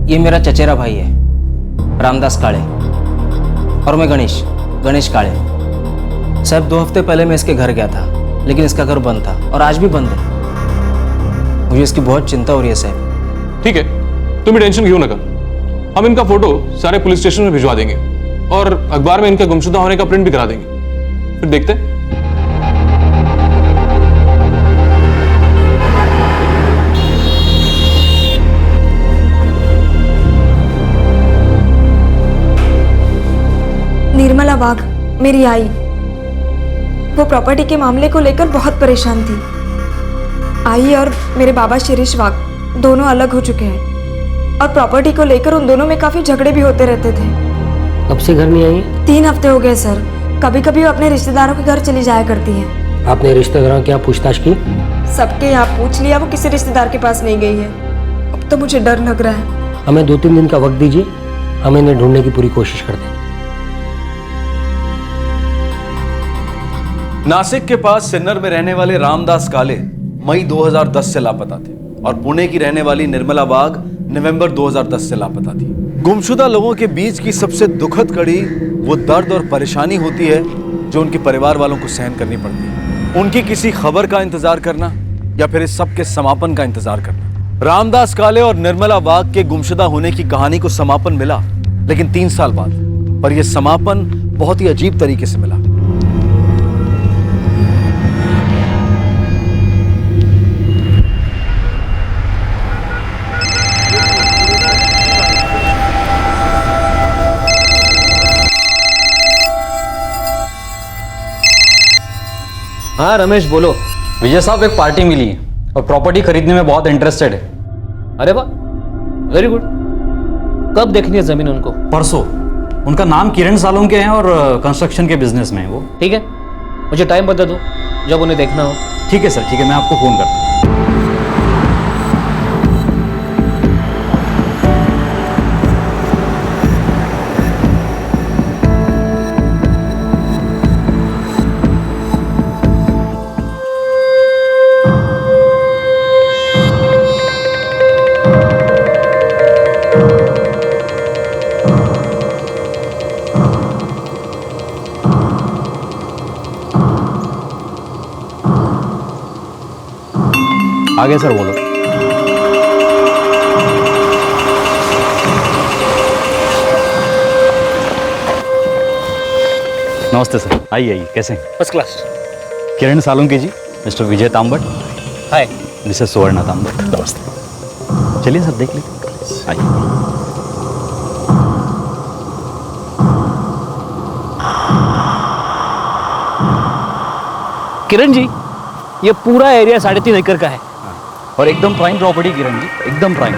ये मेरा चचेरा भाई है रामदास काळे और मैं गणेश काळे। साहब 2 हफ्ते पहले मैं इसके घर गया था, लेकिन इसका घर बंद था और आज भी बंद है। मुझे इसकी बहुत चिंता हो रही है साहब। ठीक है, तुम टेंशन क्यों नगर, हम इनका फोटो सारे पुलिस स्टेशन में भिजवा देंगे और अखबार में इनका गुमशुदा होने का प्रिंट भी करा देंगे, फिर देखते हैं। निर्मला वाघ मेरी आई, वो प्रॉपर्टी के मामले को लेकर बहुत परेशान थी। आई और मेरे बाबा शिरीष वाघ दोनों अलग हो चुके हैं और प्रॉपर्टी को लेकर उन दोनों में काफी झगड़े भी होते रहते थे। कब से घर नहीं आई? 3 हफ्ते हो गए सर। कभी कभी वो अपने रिश्तेदारों के घर चली जाया करती है। आपने रिश्तेदारों की पूछताछ की? सबके यहाँ पूछ लिया, वो किसी रिश्तेदार के पास नहीं गई है। अब तो मुझे डर लग रहा है। हमें 2-3 दिन का वक्त दीजिए, हम इन्हें ढूंढने की पूरी कोशिश करते हैं। नासिक के पास सिन्नर में रहने वाले रामदास काले मई 2010 से लापता थे और पुणे की रहने वाली निर्मला वाघ नवंबर 2010 से लापता थी। गुमशुदा लोगों के बीच की सबसे दुखद कड़ी वो दर्द और परेशानी होती है जो उनके परिवार वालों को सहन करनी पड़ती है। उनकी किसी खबर का इंतजार करना या फिर इस सब के समापन का इंतजार करना। रामदास काले और निर्मला वाघ के गुमशुदा होने की कहानी को समापन मिला, लेकिन 3 साल बाद। पर यह समापन बहुत ही अजीब तरीके से मिला। हाँ रमेश बोलो। विजय साहब, एक पार्टी मिली है और प्रॉपर्टी खरीदने में बहुत इंटरेस्टेड है। अरे वाह, वेरी गुड। कब देखनी है जमीन उनको? परसों। उनका नाम किरण सालोंके हैं और कंस्ट्रक्शन के बिजनेस में है वो। ठीक है, मुझे टाइम बता दो जब उन्हें देखना हो। ठीक है सर, ठीक है, मैं आपको फोन करता हूँ। आगे सर बोलो। नमस्ते सर, आइए आइए, कैसे हैं? First class. Kiran Salunke ji, mister Vijay Tambat. Hi. Mrs Suvarna Tambat. नमस्ते। चलिए सर, देख लीजिए, आइए। किरण जी, ये पूरा एरिया 3.5 एकड़ का है और एकदम प्राइम प्रॉपर्टी किरण जी, एकदम प्राइम।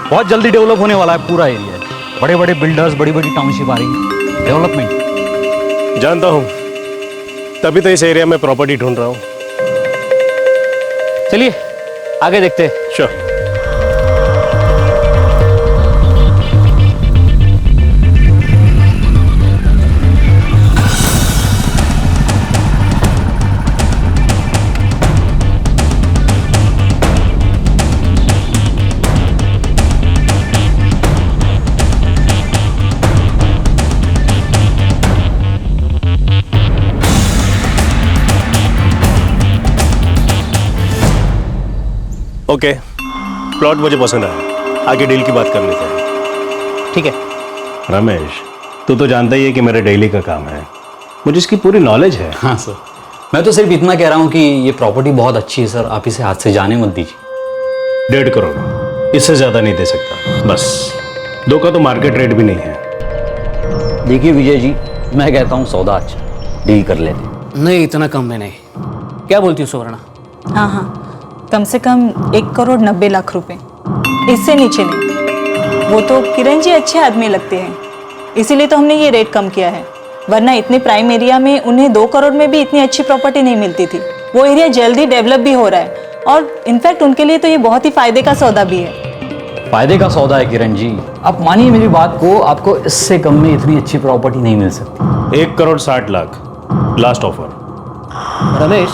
बहुत जल्दी डेवलप होने वाला है पूरा एरिया। बड़े बड़े बिल्डर्स, बड़ी बड़ी टाउनशिप आ रही है, डेवलपमेंट। जानता हूँ, तभी तो इस एरिया में प्रॉपर्टी ढूंढ रहा हूँ। चलिए आगे देखते हैं। श्योर। ओके, प्लॉट मुझे पसंद आया, आगे डील की बात कर लेते हैं। ठीक है। रमेश, तू तो जानता ही है कि मेरा डेली का काम है, मुझे इसकी पूरी नॉलेज है। हाँ सर, मैं तो सिर्फ इतना कह रहा हूँ कि ये प्रॉपर्टी बहुत अच्छी है सर, आप इसे हाथ से जाने मत दीजिए। 1.5 करोड़, इससे ज़्यादा नहीं दे सकता। बस 2 का तो मार्केट रेट भी नहीं है। देखिए विजय जी, मैं कहता हूँ सौदा अच्छा, डील कर लेते। नहीं, इतना कम में नहीं। क्या बोलती हूँ सुवर्णा? हाँ हाँ, कम से कम 1,90,00,000 रुपए, इससे नीचे नहीं। वो तो किरण जी अच्छे आदमी लगते हैं, इसीलिए तो हमने ये रेट कम किया है, वरना इतने प्राइम एरिया में उन्हें 2 करोड़ में भी इतनी अच्छी प्रॉपर्टी नहीं मिलती थी। वो एरिया जल्दी डेवलप भी हो रहा है और इनफैक्ट उनके लिए तो ये बहुत ही फायदे का सौदा भी है। फायदे का सौदा है किरण जी, आप मानिए मेरी बात को, आपको इससे कम में इतनी अच्छी प्रॉपर्टी नहीं मिल सकती। 1,60,00,000 लास्ट ऑफर। रमेश,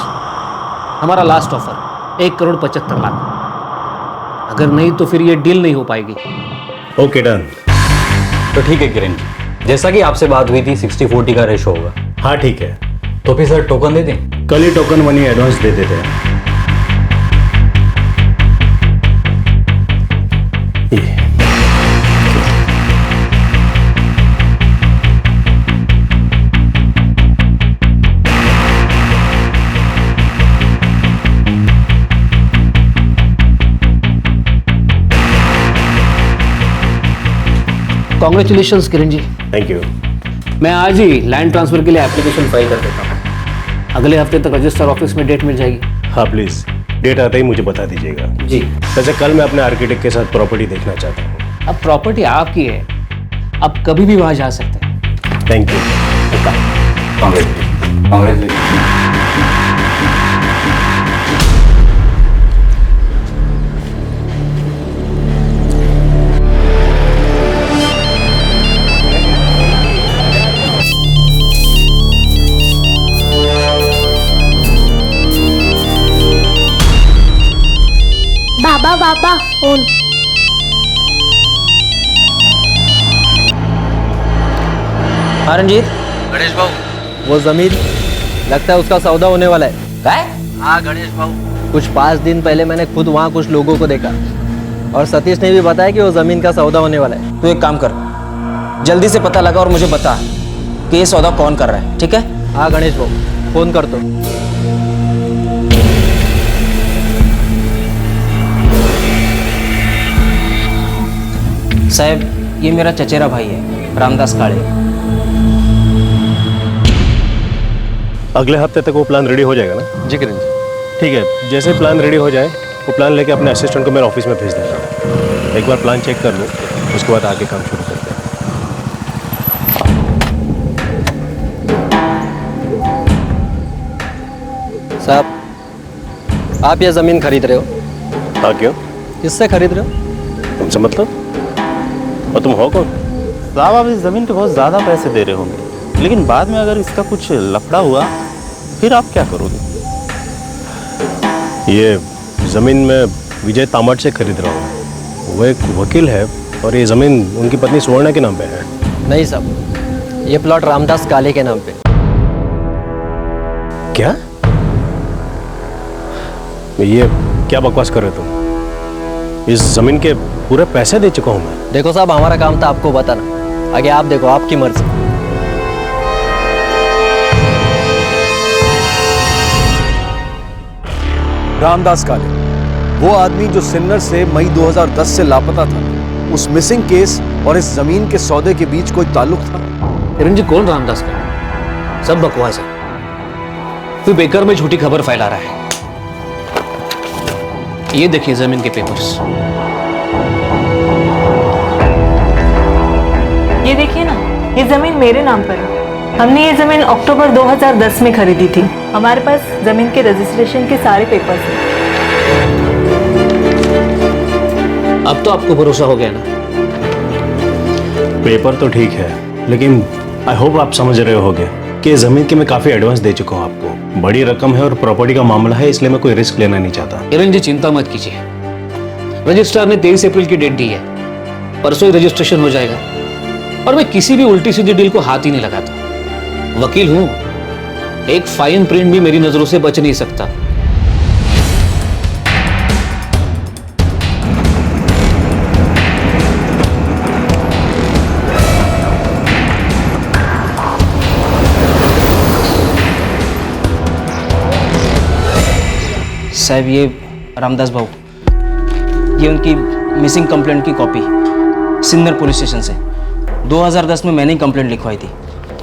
हमारा लास्ट ऑफर 1,75,00,000। अगर नहीं तो फिर ये डील नहीं हो पाएगी। Okay done. तो ठीक है किरण जी, जैसा कि आपसे बात हुई थी 60-40 का रेशो होगा। हाँ ठीक है, तो फिर सर टोकन दे दें? कल ही टोकन मनी एडवांस दे देते हैं। ये congratulations Kiran ji. Thank you. मैं आज ही लैंड ट्रांसफर के लिए एप्लीकेशन फाइल कर देता हूँ। अगले हफ्ते तक रजिस्टर ऑफिस में डेट मिल जाएगी। हाँ प्लीज़, डेट आते ही मुझे बता दीजिएगा। जी। वैसे कल मैं अपने आर्किटेक्ट के साथ प्रॉपर्टी देखना चाहता हूँ। अब प्रॉपर्टी आपकी है, आप कभी भी वहाँ जा सकते हैं। Thank you. Baba Baba phone. हाँ रंजीत, गणेश बाबू, वो जमीन लगता है उसका सौदा होने वाला है। हाँ गणेश बाबू, कुछ 5 दिन पहले मैंने खुद वहाँ कुछ लोगों को देखा और सतीश ने भी बताया कि वो जमीन का सौदा होने वाला है। तू एक काम कर, जल्दी से पता लगा और मुझे बता कि ये सौदा कौन कर रहा है, ठीक है? हाँ गणेश बाबू, फोन कर दो। साहब, ये मेरा चचेरा भाई है, रामदास काळे। अगले हफ्ते तक वो प्लान रेडी हो जाएगा ना? जी किरण जी। ठीक है, जैसे प्लान रेडी हो जाए वो प्लान लेके अपने असिस्टेंट को मेरे ऑफिस में भेज देना। एक बार प्लान चेक कर लो, उसके बाद आगे काम शुरू करते हैं। साहब, आप ये ज़मीन खरीद रहे हो? हाँ क्यों? किससे खरीद रहे हो? तुमसे मतलब? और तुम हो कौन? साहब, आप इस ज़मीन के बहुत ज़्यादा पैसे दे रहे होंगे, लेकिन बाद में अगर इसका कुछ लफड़ा हुआ फिर आप क्या करोगे? ये ज़मीन मैं विजय तामट से खरीद रहा हूँ। वो एक वकील है और ये ज़मीन उनकी पत्नी सुवर्णा के नाम पे है। नहीं साहब, ये प्लॉट रामदास काले के नाम पे। क्या? ये क्या बकवास कर रहे हो तुम? इस ज़मीन के पूरे पैसे दे चुका हूँ मैं। देखो साहब, हमारा काम था आपको बताना, आगे आप देखो, आपकी मर्जी। रामदास काले, वो आदमी जो सिन्नर से मई 2010 से लापता था, उस मिसिंग केस और इस जमीन के सौदे के बीच कोई ताल्लुक था? किरण जी, कौन रामदास का? सब बकवास है। कोई बेकार में झूठी खबर फैला रहा है। ये देखिए जमीन के पेपर्स। ये देखिए ना, ये जमीन मेरे नाम पर है। हमने ये जमीन अक्टूबर 2010 में खरीदी थी। हमारे पास जमीन के रजिस्ट्रेशन के सारे पेपर्स हैं। अब तो आपको भरोसा हो गया ना? पेपर तो ठीक है, लेकिन आई होप आप समझ रहे होगे कि ज़मीन की मैं काफ़ी एडवांस दे चुका हूँ आपको। बड़ी रकम है और प्रॉपर्टी का मामला है, इसलिए मैं कोई रिस्क लेना नहीं चाहता। किरण जी, चिंता मत कीजिए। रजिस्ट्रार ने 23 अप्रैल की डेट दी है, परसों ही रजिस्ट्रेशन हो जाएगा। और मैं किसी भी उल्टी सीधी डील को हाथ ही नहीं लगाता। वकील हूं, एक फाइन प्रिंट भी मेरी नजरों से बच नहीं सकता। साहब, ये रामदास भाऊ, ये उनकी मिसिंग कंप्लेंट की कॉपी सिन्नर पुलिस स्टेशन से 2010 में मैंने ही कंप्लेंट लिखवाई थी।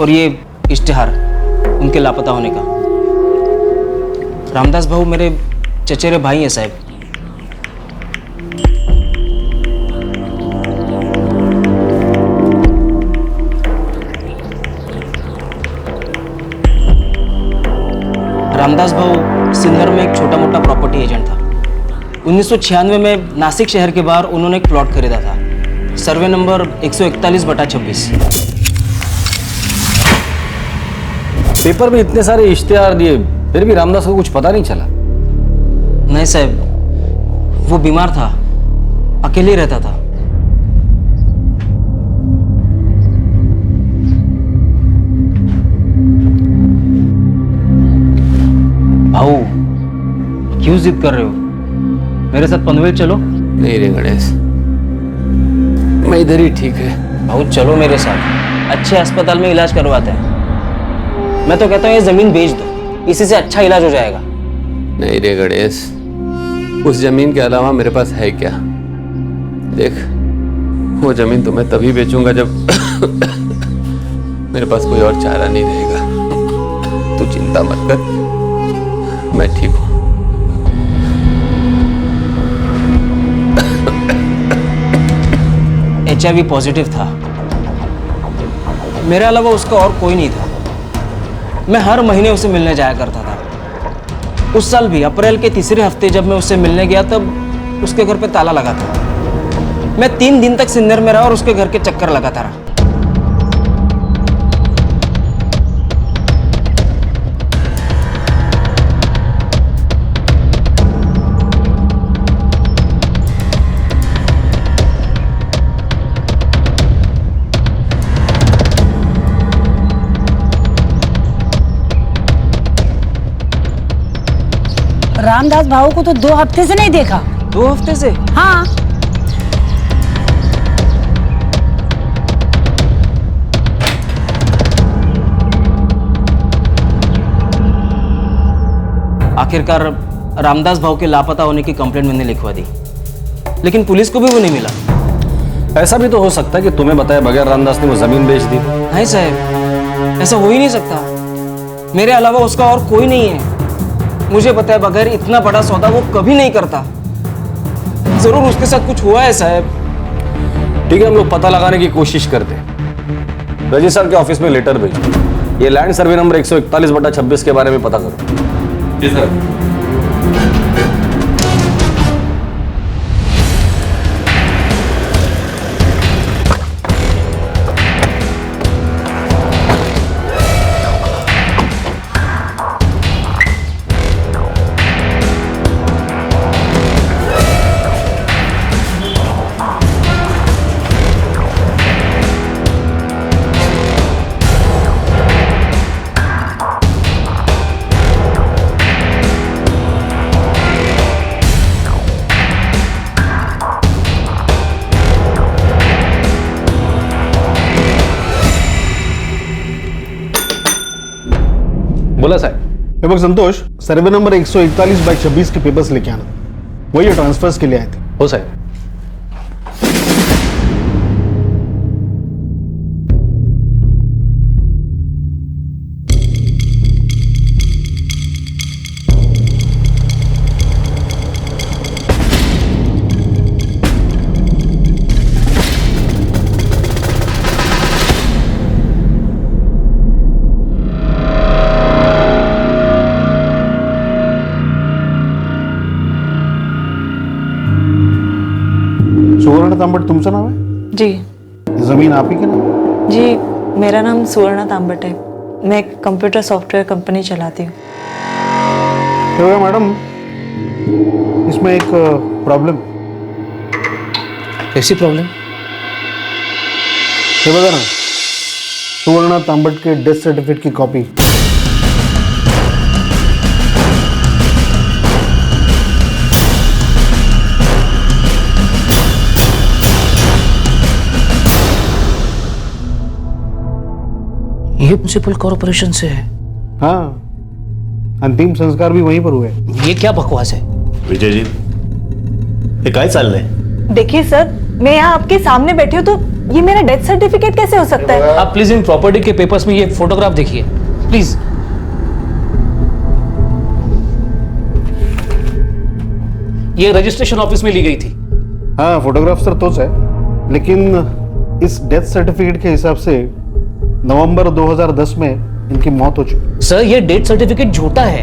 और ये इश्तिहार उनके लापता होने का। रामदास भाऊ मेरे चचेरे भाई हैं साहब। रामदास भाऊ सिन्नर में एक छोटा मोटा प्रॉपर्टी एजेंट था। 1996 में नासिक शहर के बाहर उन्होंने एक प्लॉट खरीदा था, सर्वे नंबर 141/26। पेपर में इतने सारे इश्तेहार दिए, फिर भी रामदास को कुछ पता नहीं चला? नहीं साहब, वो बीमार था, अकेले रहता था। भाऊ क्यों जिद कर रहे हो? मेरे साथ पनवेल चलो। नहीं रे गणेश, मैं इधर ही ठीक है। भाऊ चलो मेरे साथ, अच्छे अस्पताल में इलाज करवाते हैं। मैं तो कहता हूँ ये जमीन बेच दो, इसी से अच्छा इलाज हो जाएगा। नहीं रे गणेश, उस जमीन के अलावा मेरे पास है क्या? देख, वो जमीन तो मैं तभी बेचूंगा जब मेरे पास कोई और चारा नहीं रहेगा। तू चिंता मत कर, मैं ठीक हूं। HIV पॉजिटिव था, मेरे अलावा उसका और कोई नहीं था। मैं हर महीने उसे मिलने जाया करता था। उस साल भी अप्रैल के तीसरे हफ्ते जब मैं उससे मिलने गया तब उसके घर पे ताला लगा था। मैं 3 दिन तक सिन्नर में रहा और उसके घर के चक्कर लगाता रहा। रामदास भाऊ को तो 2 हफ्ते से नहीं देखा। 2 हफ्ते से? हाँ। आखिरकार रामदास भाऊ के लापता होने की कंप्लेंट मैंने लिखवा दी, लेकिन पुलिस को भी वो नहीं मिला। ऐसा भी तो हो सकता है कि तुम्हें बताए बगैर रामदास ने वो जमीन बेच दी। नहीं साहब, ऐसा हो ही नहीं सकता। मेरे अलावा उसका और कोई नहीं है। मुझे बताए बगैर इतना बड़ा सौदा वो कभी नहीं करता। जरूर उसके साथ कुछ हुआ है साहब। ठीक है, हम लोग पता लगाने की कोशिश करते हैं। रजिस्ट्रार के ऑफिस में लेटर भेजो। ये लैंड सर्वे नंबर 141/26 के बारे में पता करो। जी सर। बोला साहब। हे बघ संतोष, सर्वे नंबर 141/26 के पेपर्स लेके आना। वही ट्रांसफर्स के लिए आए थे। हो साहब। सुवर्ण तांबट तुमचं नाव आहे? जी जमीन आप ही के नाम? जी, मेरा नाम सुवर्णा तांबट है। मैं एक कंप्यूटर सॉफ्टवेयर कंपनी चलाती हूँ। तो मैडम, इसमें एक प्रॉब्लम। कैसी प्रॉब्लम? हे बघा ना, सुवर्णा तांबट के डेथ सर्टिफिकेट की कॉपी। ये म्युनिसिपल कॉर्पोरेशन से है? हाँ, अंतिम संस्कार भी वहीं पर हुए। ये क्या बकवास है? विजय जी, ये काय चाल रहा है? देखिए सर, मैं यहाँ आपके सामने बैठी हूँ तो ये मेरा डेथ सर्टिफिकेट कैसे हो सकता है? आप प्लीज इन प्रॉपर्टी के पेपर्स में ये फोटोग्राफ देखिए प्लीज। ये रजिस्ट्रेशन ऑफिस में ली गई थी। हाँ, फोटोग्राफ सर तोच है, लेकिन इस डेथ सर्टिफिकेट के हिसाब से नवंबर 2010 में इनकी मौत हो चुकी। सर, ये डेथ सर्टिफिकेट झूठा है।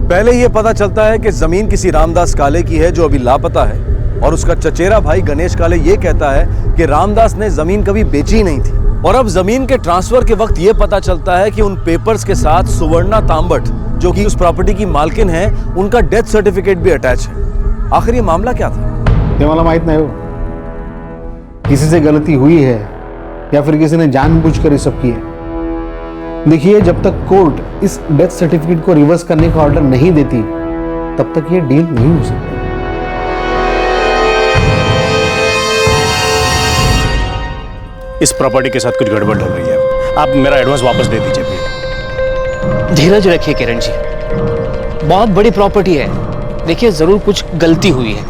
पहले ये पता चलता है कि जमीन किसी रामदास काले की है जो अभी लापता है, और उसका चचेरा भाई गणेश काले ये कहता है कि रामदास ने जमीन कभी बेची ही नहीं थी। और अब जमीन के ट्रांसफर के वक्त ये पता चलता है कि उन पेपर्स के साथ सुवर्णा तांबट, जो कि उस प्रॉपर्टी की मालकिन है, उनका डेथ सर्टिफिकेट भी अटैच है। आखिर ये मामला क्या था? ये मला माहित नहीं हो। किसी से गलती हुई है या फिर किसी ने जानबूझकर ये सब किया। देखिए, जब तक कोर्ट इस डेथ सर्टिफिकेट को रिवर्स करने का ऑर्डर नहीं देती तब तक ये डील नहीं हो सकती। इस प्रॉपर्टी के साथ कुछ गड़बड़ हो रही है। आप मेरा एडवांस वापस दे दीजिए प्लीज। धीरज रखिए किरण जी, बहुत बड़ी प्रॉपर्टी है, देखिए जरूर कुछ गलती हुई है,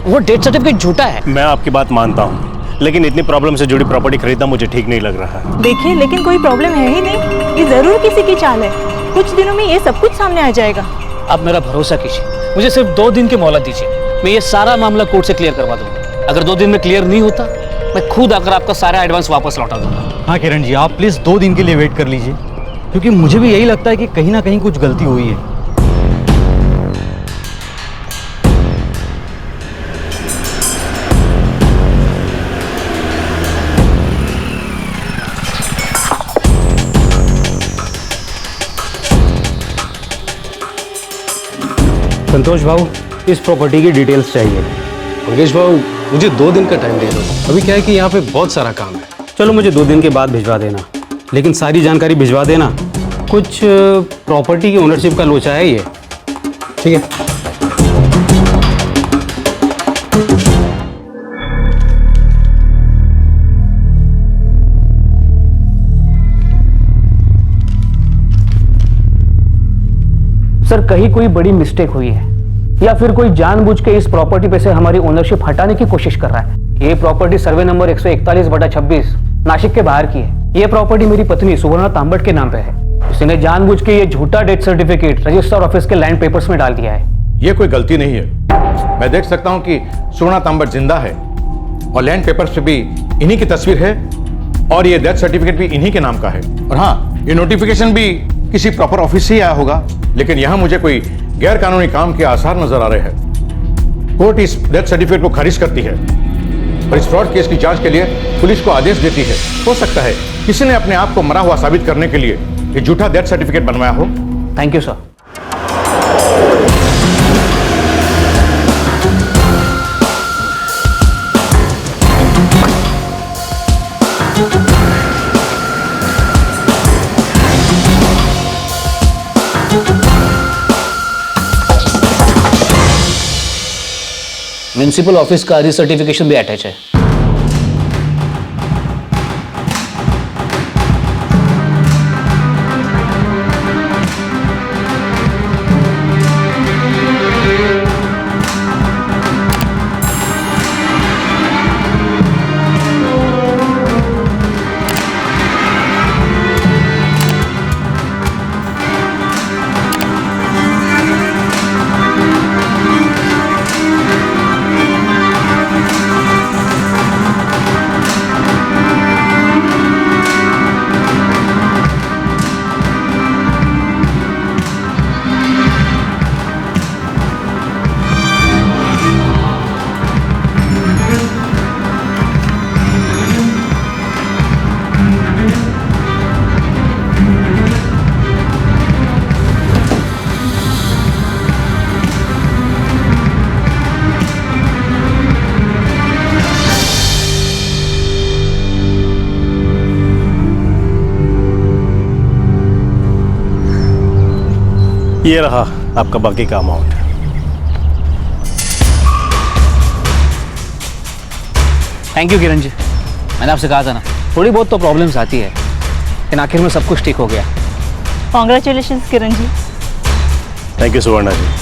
वो डेथ सर्टिफिकेट झूठा है। मैं आपकी बात मानता हूँ, लेकिन इतनी प्रॉब्लम से जुड़ी प्रॉपर्टी खरीदना मुझे ठीक नहीं लग रहा है। देखिए, लेकिन कोई प्रॉब्लम है ही नहीं, ये जरूर किसी की चाल है। कुछ दिनों में ये सब कुछ सामने आ जाएगा। आप मेरा भरोसा कीजिए, मुझे सिर्फ 2 दिन की मोहलत दीजिए, मैं ये सारा मामला कोर्ट से क्लियर करवा दूंगा। अगर 2 दिन में क्लियर नहीं होता, मैं खुद आकर आपका सारा एडवांस वापस लौटा दूंगा। हाँ किरण जी, आप प्लीज़ 2 दिन के लिए वेट कर लीजिए, क्योंकि मुझे भी यही लगता है कि कहीं ना कहीं कुछ गलती हुई है। संतोष भाऊ, इस प्रॉपर्टी की डिटेल्स चाहिए। मंगेश भाऊ, मुझे 2 दिन का टाइम दे दो। अभी क्या है कि यहाँ पे बहुत सारा काम है। चलो मुझे 2 दिन के बाद भिजवा देना, लेकिन सारी जानकारी भिजवा देना। कुछ प्रॉपर्टी की ओनरशिप का लोचा है ये। ठीक है। सर, कहीं कोई बड़ी मिस्टेक हुई है या फिर कोई जानबूझ के इस प्रॉपर्टी पे से हमारी ओनरशिप हटाने की कोशिश कर रहा है। ये प्रॉपर्टी सर्वे नंबर 141/26 नासिक के बाहर की है। ये प्रॉपर्टी मेरी पत्नी सुवर्णा तांबट के नाम पे है। इसने जानबूझ के ये झूठा डेथ सर्टिफिकेट रजिस्टर ऑफिस के लैंड पेपर्स में डाल दिया है। ये कोई गलती नहीं है। मैं देख सकता हूँ कि सुवर्णा तांबट जिंदा है और लैंड पेपर्स पे भी इन्हीं की तस्वीर है और ये डेथ सर्टिफिकेट भी इन्हीं के नाम का है। और हाँ, ये नोटिफिकेशन भी किसी प्रॉपर ऑफिस से ही आया होगा, लेकिन यहाँ मुझे कोई गैर कानूनी काम के आसार नजर आ रहे हैं। कोर्ट इस डेथ सर्टिफिकेट को खारिज करती है और इस फ्रॉड केस की जांच के लिए पुलिस को आदेश देती है। हो सकता है किसी ने अपने आप को मरा हुआ साबित करने के लिए ये झूठा डेथ सर्टिफिकेट बनवाया हो। Thank you sir. Municipal office का सर्टिफिकेशन भी अटैच है। ये रहा आपका बाकी का amount. Thank you Kiran ji, मैंने आपसे कहा था ना, थोड़ी बहुत तो प्रॉब्लम्स आती है, लेकिन आखिर में सब कुछ ठीक हो गया। Congratulations Kiran ji. Thank you Suvarna ji.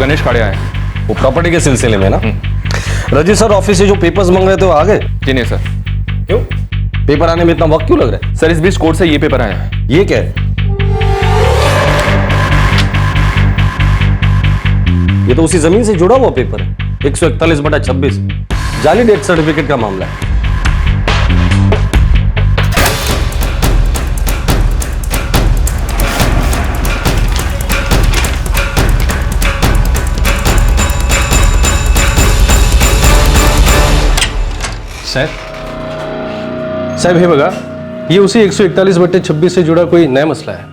Ganesh Kade आए। वो प्रॉपर्टी के सिलसिले में ना? रजिस्टर ऑफिस से जो पेपर्स मांग रहे थे वो आ गए? जी नहीं सर। क्यों? पेपर आने में इतना वक्त क्यों लग रहा है? सर, इस बीच कोर्ट से ये पेपर आया है। ये क्या है? ये तो उसी जमीन से जुड़ा हुआ पेपर है। 141/26 जाली डेथ सर्टिफिकेट का मामला है। साहेब हे बघा, ये उसी 141/26 से जुड़ा कोई नया मसला है।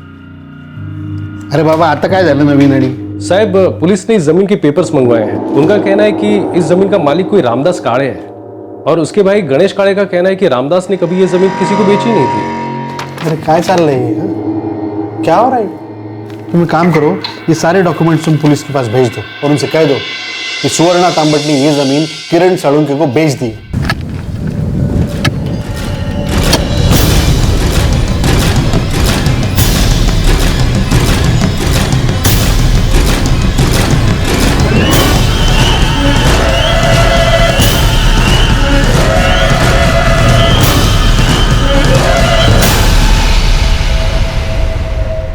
अरे बाबा आता काय झालं नवीन आणि? साहब, पुलिस ने इस जमीन के पेपर्स मंगवाए हैं। उनका कहना है कि इस जमीन का मालिक कोई रामदास काळे है और उसके भाई गणेश काळे का कहना है कि रामदास ने कभी ये जमीन किसी को बेची नहीं थी। अरे काय चाललंय हे, हाँ? क्या हो रहा है? तुम एक काम करो, ये सारे डॉक्यूमेंट्स तुम पुलिस के पास भेज दो और उनसे कह दो कि सुवर्णा तांबट ने ये जमीन किरण साळुंके को बेच दी।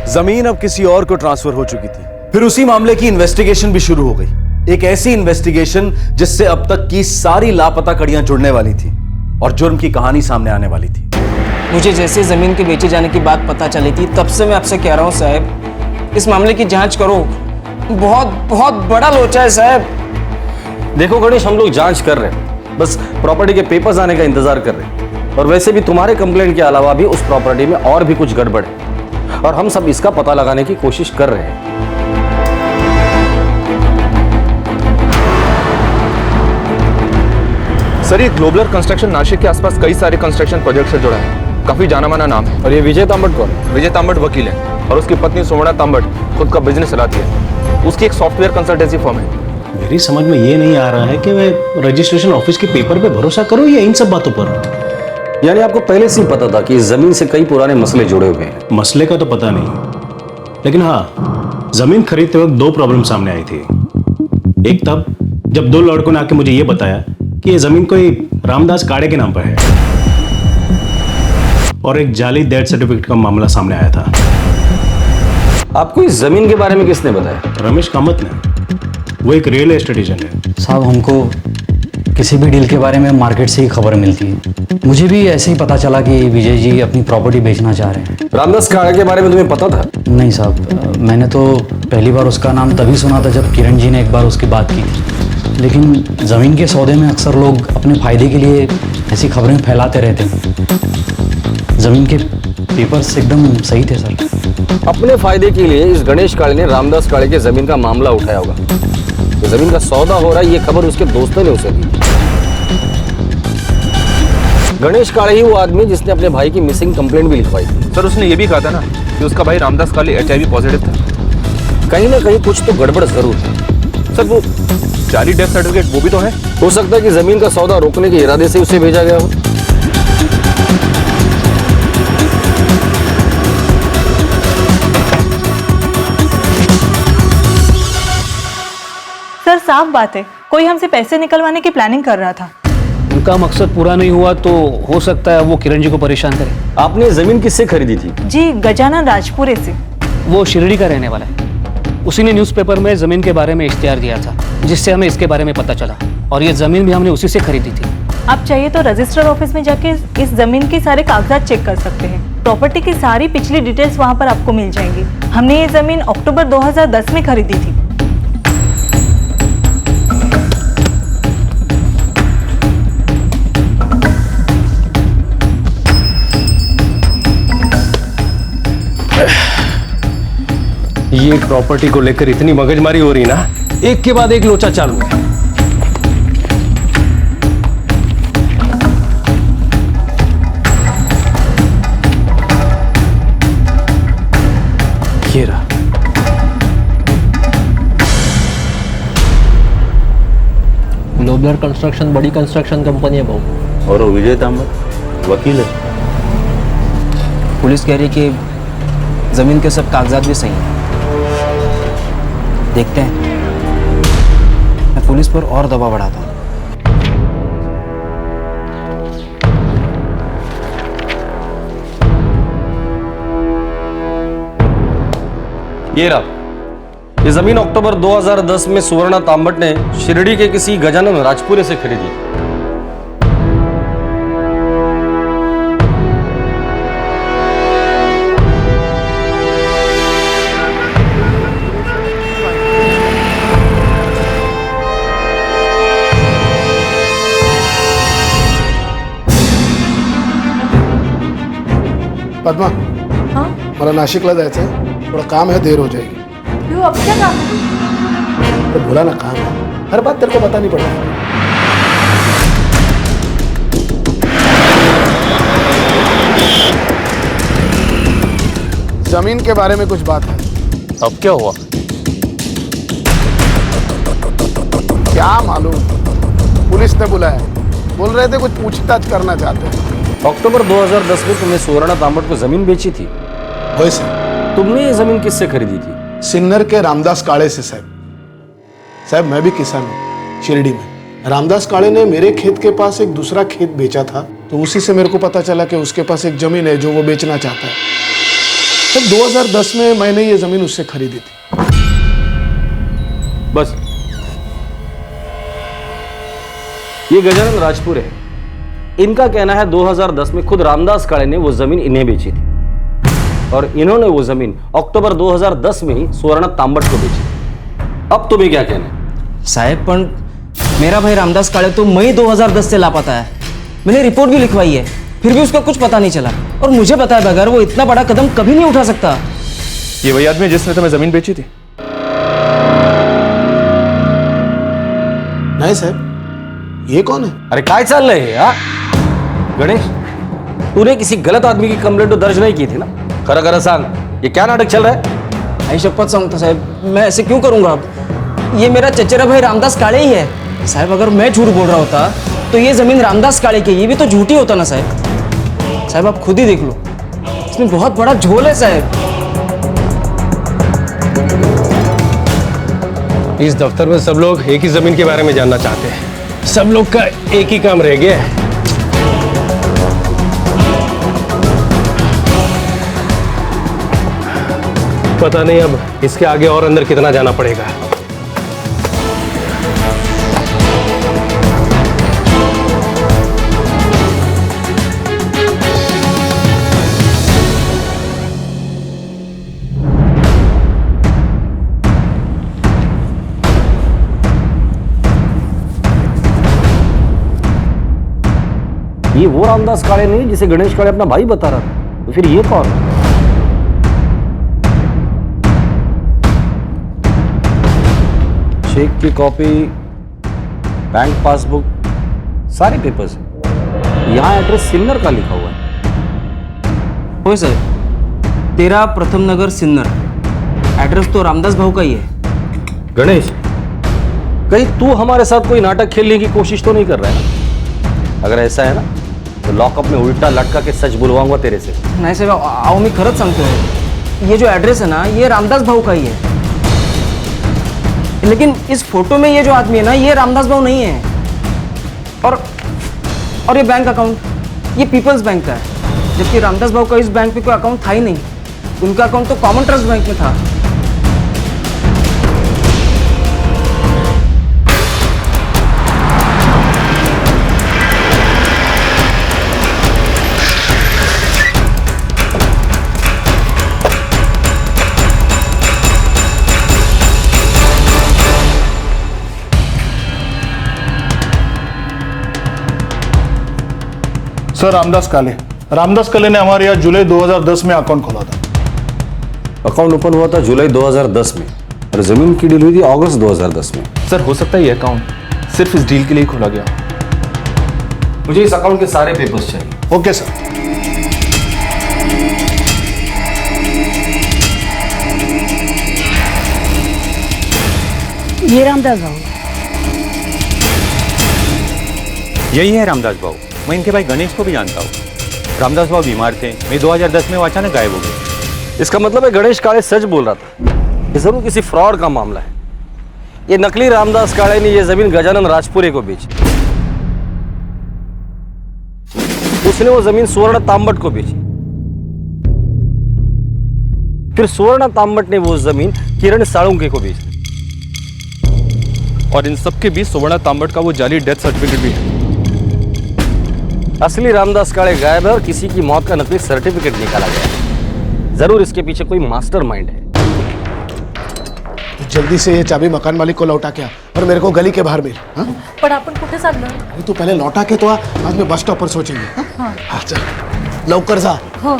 जमीन अब किसी और को ट्रांसफर हो चुकी थी। फिर उसी मामले की इन्वेस्टिगेशन भी शुरू हो गई। एक ऐसी इन्वेस्टिगेशन जिससे अब तक की सारी लापता कड़ियां जुड़ने वाली थी और जुर्म की कहानी सामने आने वाली थी। मुझे जैसे जमीन के बेचे जाने की बात पता चली थी, तब से मैं आपसे कह रहा हूं साहब, इस मामले की जांच करो। बहुत बहुत बड़ा लोचा है साहब। देखो गणेश, हम लोग जांच कर रहे हैं, बस प्रॉपर्टी के पेपर्स आने का इंतजार कर रहे हैं। और वैसे भी तुम्हारे कंप्लेंट के अलावा भी उस प्रॉपर्टी में और भी कुछ गड़बड़ है और हम सब इसका पता लगाने की कोशिश कर रहे हैं। सर, ये ग्लोबलर कंस्ट्रक्शन नासिक के आसपास कई सारे कंस्ट्रक्शन प्रोजेक्ट से जुड़ा है। काफी जाना माना नाम है। और ये विजय तांबट कौन? विजय तांबट वकील है और उसकी पत्नी सुवर्णा तांबट खुद का बिजनेस चलाती है। उसकी एक सॉफ्टवेयर कंसल्टेंसी फर्म है। मेरी समझ में ये नहीं आ रहा है कि मैं रजिस्ट्रेशन ऑफिस के पेपर पे भरोसा करूं या इन सब बातों पर। यानी आपको पहले से ही पता था कि इस जमीन से कई पुराने मसले जुड़े हुए हैं? मसले का तो पता नहीं, लेकिन हाँ, जमीन खरीदते वक्त दो प्रॉब्लम सामने आई थी। एक तब जब दो लड़कों ने आके मुझे ये बताया कि ये जमीन कोई रामदास काळे के नाम पर है, और एक जाली डेथ सर्टिफिकेट का मामला सामने आया था। आपको इस जमीन के बारे में किसने बताया? रमेश कामत ने। वो एक रियल एस्टेट एजेंट है। साहब, हमको किसी भी डील के बारे में मार्केट से ही खबर मिलती है। मुझे भी ऐसे ही पता चला कि विजय जी अपनी प्रॉपर्टी बेचना चाह रहे हैं। रामदास काळे के बारे में तुम्हें पता था? नहीं साहब, मैंने तो पहली बार उसका नाम तभी सुना था जब किरण जी ने एक बार उसकी बात की थी। लेकिन ज़मीन के सौदे में अक्सर लोग अपने फ़ायदे के लिए ऐसी खबरें फैलाते रहते हैं। ज़मीन के पेपर्स एकदम सही थे सर। अपने फायदे के लिए इस गणेश काळे ने रामदास काळे के जमीन का मामला उठाया होगा। तो जमीन का सौदा हो रहा है, ये खबर उसके दोस्तों ने उसे दी। गणेश काळे ही वो आदमी जिसने अपने भाई की मिसिंग कंप्लेंट भी लिखवाई थी। सर, उसने ये भी कहा था ना कि उसका भाई रामदास काळे HIV पॉजिटिव था। कहीं ना कहीं कुछ तो गड़बड़ जरूर है। सर, वो जाली डेथ सर्टिफिकेट वो भी तो है। हो सकता है कि जमीन का सौदा रोकने के इरादे से उसे भेजा गया हो। सर, साफ बात है, कोई हमसे पैसे निकलवाने की प्लानिंग कर रहा था। उनका मकसद पूरा नहीं हुआ तो हो सकता है वो किरण जी को परेशान करे। आपने जमीन किससे खरीदी थी? जी, गजानन राजपुरे से। वो शिरडी का रहने वाला है। उसी ने न्यूज़पेपर में जमीन के बारे में इश्तिहार दिया था, जिससे हमें इसके बारे में पता चला, और ये जमीन भी हमने उसी से खरीदी थी। आप चाहिए तो रजिस्टर ऑफिस में जाके इस जमीन के सारे कागजात चेक कर सकते हैं। प्रॉपर्टी की सारी पिछली डिटेल्स वहाँ पर आपको मिल जाएंगी। हमने ये जमीन अक्टूबर 2010 में खरीदी थी। ये प्रॉपर्टी को लेकर इतनी मगजमारी हो रही ना, एक के बाद एक लोचा चालू है। ये रहा। ग्लोबलर कंस्ट्रक्शन बड़ी कंस्ट्रक्शन कंपनी है भाऊ। और वो विजय तांबट वकील है। पुलिस कह रही है कि जमीन के सब कागजात भी सही हैं। देखते हैं, मैं पुलिस पर और दबाव बढ़ाता हूँ। ये रहा। ये जमीन अक्टूबर 2010 में सुवर्णा तांबट ने शिरडी के किसी गजानन राजपुरे से खरीदी। पद्मा हाँ मला नाशिकला जायचं आहे, थोड़ा काम है, देर हो जाएगी। क्यों, अब क्या काम है? तो बोला ना काम है, हर बात तेरे को बतानी पड़ेगी। जमीन के बारे में कुछ बात है। अब क्या हुआ? क्या मालूम, पुलिस ने बुलाया, बोल रहे थे कुछ पूछताछ करना चाहते हैं। अक्टूबर 2010 में तुमने सुवर्णा तांबट को जमीन बेची थी। वैसे तुमने ये जमीन किससे खरीदी थी? सिन्नर के रामदास काळे से साहब। साहब मैं भी किसान हूँ शिरडी में। रामदास काळे ने मेरे खेत के पास एक दूसरा खेत बेचा था, तो उसी से मेरे को पता चला कि उसके पास एक जमीन है जो वो बेचना चाहता है। तब 2010 में मैंने ये जमीन उससे खरीदी थी। बस ये गजानन राजपुर है, इनका कहना है 2010 में खुद रामदास काळे ने वो जमीन इन्हें बेची थी और इन्होंने वो जमीन अक्टूबर 2010 में ही सुवर्णा तांबट को बेची। अब तुम्हें क्या कहना है? साहब पण मेरा भाई रामदास काळे तो मई 2010 से लापता है। मैंने रिपोर्ट भी लिखवाई है, फिर भी उसका कुछ पता नहीं चला। और मुझे पता है बगैर वो इतना बड़ा कदम कभी नहीं उठा सकता। ये वही आदमी जिसने तुम्हें जमीन बेची थी? नहीं साहब, ये कौन है? अरे काय चल रहे है हा? गणेश, तूने किसी गलत आदमी की कंप्लेंट तो दर्ज नहीं की थी ना? खरा खरा सांग, ये क्या नाटक चल रहा है? आई शपथ सांगतो साहब, मैं ऐसे क्यों करूंगा? अब ये मेरा चचेरा भाई रामदास काळे ही है। साहब अगर मैं झूठ बोल रहा होता तो ये जमीन रामदास काळे की, ये भी तो झूठी होता ना साहब। साहब आप खुद ही देख लो, इसमें बहुत बड़ा झोल है साहब। इस दफ्तर में सब लोग एक ही जमीन के बारे में जानना चाहते हैं। सब लोग का एक ही काम रह गया है। पता नहीं अब इसके आगे और अंदर कितना जाना पड़ेगा। ये वो रामदास काळे नहीं जिसे गणेश काळे अपना भाई बता रहा था, तो फिर ये कौन? चेक की कॉपी, बैंक पासबुक, सारे पेपर्स हैं। यहाँ एड्रेस सिन्नर का लिखा हुआ है। हो साहब, 13 प्रथम नगर सिन्नर। एड्रेस तो रामदास भाऊ का ही है। गणेश, कहीं तू हमारे साथ कोई नाटक खेलने की कोशिश तो नहीं कर रहा है ना? अगर ऐसा है ना तो लॉकअप में उल्टा लटका के सच बुलवाऊंगा तेरे से। नाही साहेब, अहो मी खरंच सांगतोय, ये जो एड्रेस है ना ये रामदास भाऊ का ही है। लेकिन इस फोटो में ये जो आदमी है ना ये रामदास भाऊ नहीं है। और ये बैंक अकाउंट ये पीपल्स बैंक का है, जबकि रामदास भाऊ का इस बैंक पे कोई अकाउंट था ही नहीं। उनका अकाउंट तो कॉमन ट्रस्ट बैंक में था। सर रामदास काळे ने हमारे यहाँ जुलाई 2010 में अकाउंट खोला था। अकाउंट ओपन हुआ था जुलाई 2010 में और जमीन की डील हुई थी अगस्त 2010 में। सर हो सकता है ये अकाउंट सिर्फ इस डील के लिए खोला गया। मुझे इस अकाउंट के सारे पेपर्स चाहिए। Okay sir. ये रामदास भाऊ। यही है रामदास भाऊ। मैं इनके भाई गणेश को भी जानता हूँ। रामदास भाऊ बीमार थे, मई 2010 में वो अचानक गायब हो गए। इसका मतलब है गणेश काळे सच बोल रहा था। ये जरूर किसी फ्रॉड का मामला है। ये नकली रामदास काळे ने ये जमीन गजानन राजपुरे को बेची। उसने वो जमीन सुवर्णा तांबट को बेची। फिर सुवर्णा तांबट ने वो जमीन किरण साळुंके को बेची। और इन सब के बीच सुवर्णा तांबट का वो जाली डेथ सर्टिफिकेट भी है। असली रामदास काळे गायब है और किसी की मौत का नकली सर्टिफिकेट निकाला गया है। जरूर इसके पीछे कोई मास्टरमाइंड है। तो जल्दी से ये चाबी मकान मालिक को लौटा के आ और मेरे को गली के बाहर मिल। हाँ? पण आपण कुठे चाललो? अरे तू पहले लौटा के तो आ, आज मैं बस स्टॉप पर सोचेंगे। हाँ? हाँ चल लवकर जा। हो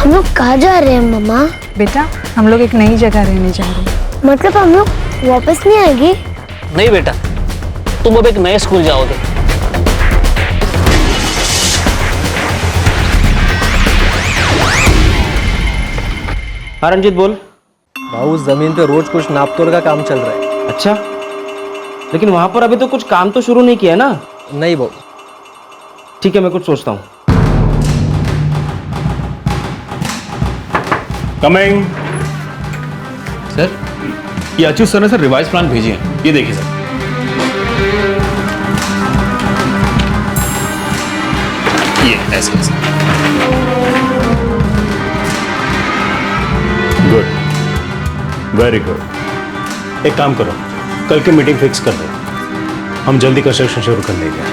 हम लोग कहाँ जा रहे हैं मम्मा? बेटा हम लोग एक नई जगह रहने जा रहे हैं। मतलब हम लोग वापस नहीं आएंगे? नहीं बेटा, तुम अब एक नए स्कूल जाओगे। हाँ रंजीत बोल। भाऊ जमीन पे रोज कुछ नाप तोल का काम चल रहा है। अच्छा, लेकिन वहां पर अभी तो कुछ काम तो शुरू नहीं किया ना? नहीं भाऊ। ठीक है, मैं कुछ सोचता हूँ। कमिंग। सर, ये अच्युत सर ने सर रिवाइज प्लान भेजे हैं, ये देखिए सर। ये ऐसे ऐसे। Good, very good. एक काम करो, कल की मीटिंग फिक्स कर दो, हम जल्दी कंस्ट्रक्शन शुरू कर लेंगे।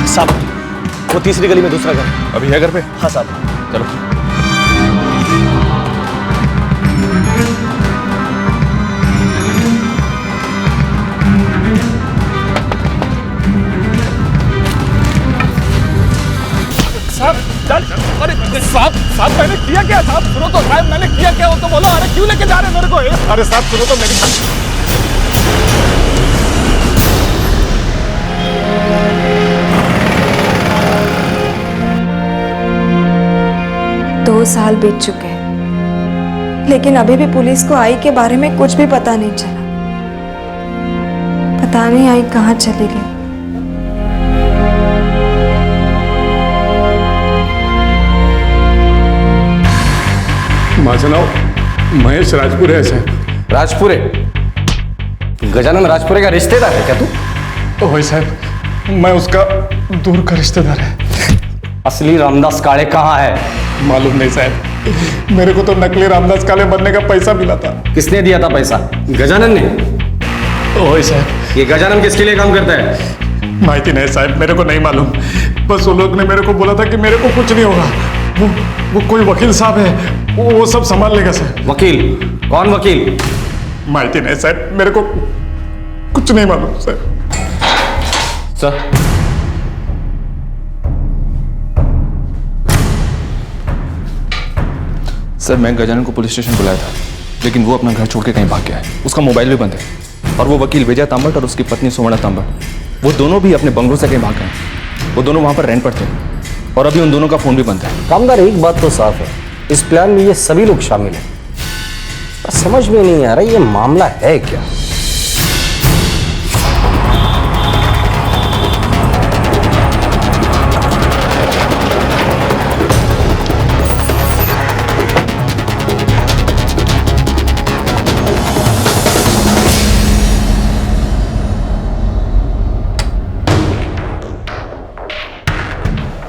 साहब, वो तीसरी गली में दूसरा घर अभी है घर पे? हाँ साहब। चलो। अरे साहब मैंने किया क्या? साहब सुनो तो, साहब मैंने किया क्या? वो तो बोलो। अरे क्यों लेके जा रहे मेरे को? अरे साहब सुनो तो मेरी। 2 साल बीत चुके हैं, लेकिन अभी भी पुलिस को आई के बारे में कुछ भी पता नहीं चला। पता नहीं आई कहाँ चली गई। माझं नाव महेश राजपुरे है साहब। राजपुरे? गजानन राजपुरे का रिश्तेदार है क्या तू? ओए साहब, मैं उसका दूर का रिश्तेदार है। असली रामदास काळे कहाँ है? मालूम नहीं साहब, मेरे को तो नकली रामदास काळे बनने का पैसा मिला था। किसने दिया था पैसा? गजानन ने? ओए साहब, ये गजानन किसके लिए काम करता है? माहिती नहीं साहब, मेरे को नहीं मालूम। बस वो लोग ने मेरे को बोला था कि मेरे को कुछ नहीं होगा। वो कोई वकील साहब है, वो सब संभाल लेगा सर। वकील? कौन वकील? माहिती नहीं साहब, मेरे को कुछ नहीं मालूम सर। सर, सर मैं गजानन को पुलिस स्टेशन बुलाया था, लेकिन वो अपना घर छोड़ के कहीं भाग गया है। उसका मोबाइल भी बंद है, और वो वकील विजय तांबट और उसकी पत्नी सुवर्णा तांबट, वो दोनों भी अपने बंगलों से कहीं भाग गए। वो दोनों वहां पर रेंट पर थे, और अभी उन दोनों का फोन भी बंद है। कामदार, एक बात तो साफ है, इस प्लान में ये सभी लोग शामिल हैं। पर समझ में नहीं आ रहा ये मामला है क्या।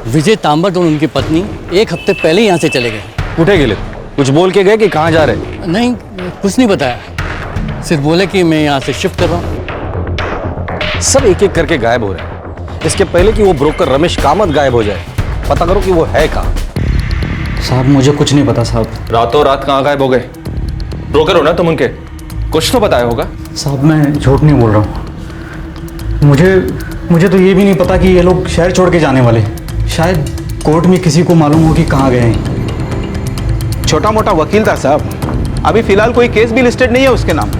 विजय तांबट और उनकी पत्नी 1 हफ्ते पहले यहाँ से चले गए। उठे गेले? कुछ बोल के गए कि कहाँ जा रहे? नहीं, कुछ नहीं बताया, सिर्फ बोले कि मैं यहाँ से शिफ्ट कर रहा हूँ। सब एक एक करके गायब हो रहे हैं। इसके पहले कि वो ब्रोकर रमेश कामत गायब हो जाए, पता करो कि वो है कहाँ। साहब मुझे कुछ नहीं पता साहब। रातों रात कहाँ गायब हो गए? ब्रोकर हो ना तुम उनके, कुछ तो बताया होगा। साहब मैं झूठ नहीं बोल रहा हूँ। मुझे तो ये भी नहीं पता कि ये लोग शहर छोड़ के जाने वाले। शायद कोर्ट में किसी को मालूम हो कि कहाँ गए हैं। छोटा मोटा वकील था साहब, अभी फिलहाल कोई केस भी लिस्टेड नहीं है उसके नाम।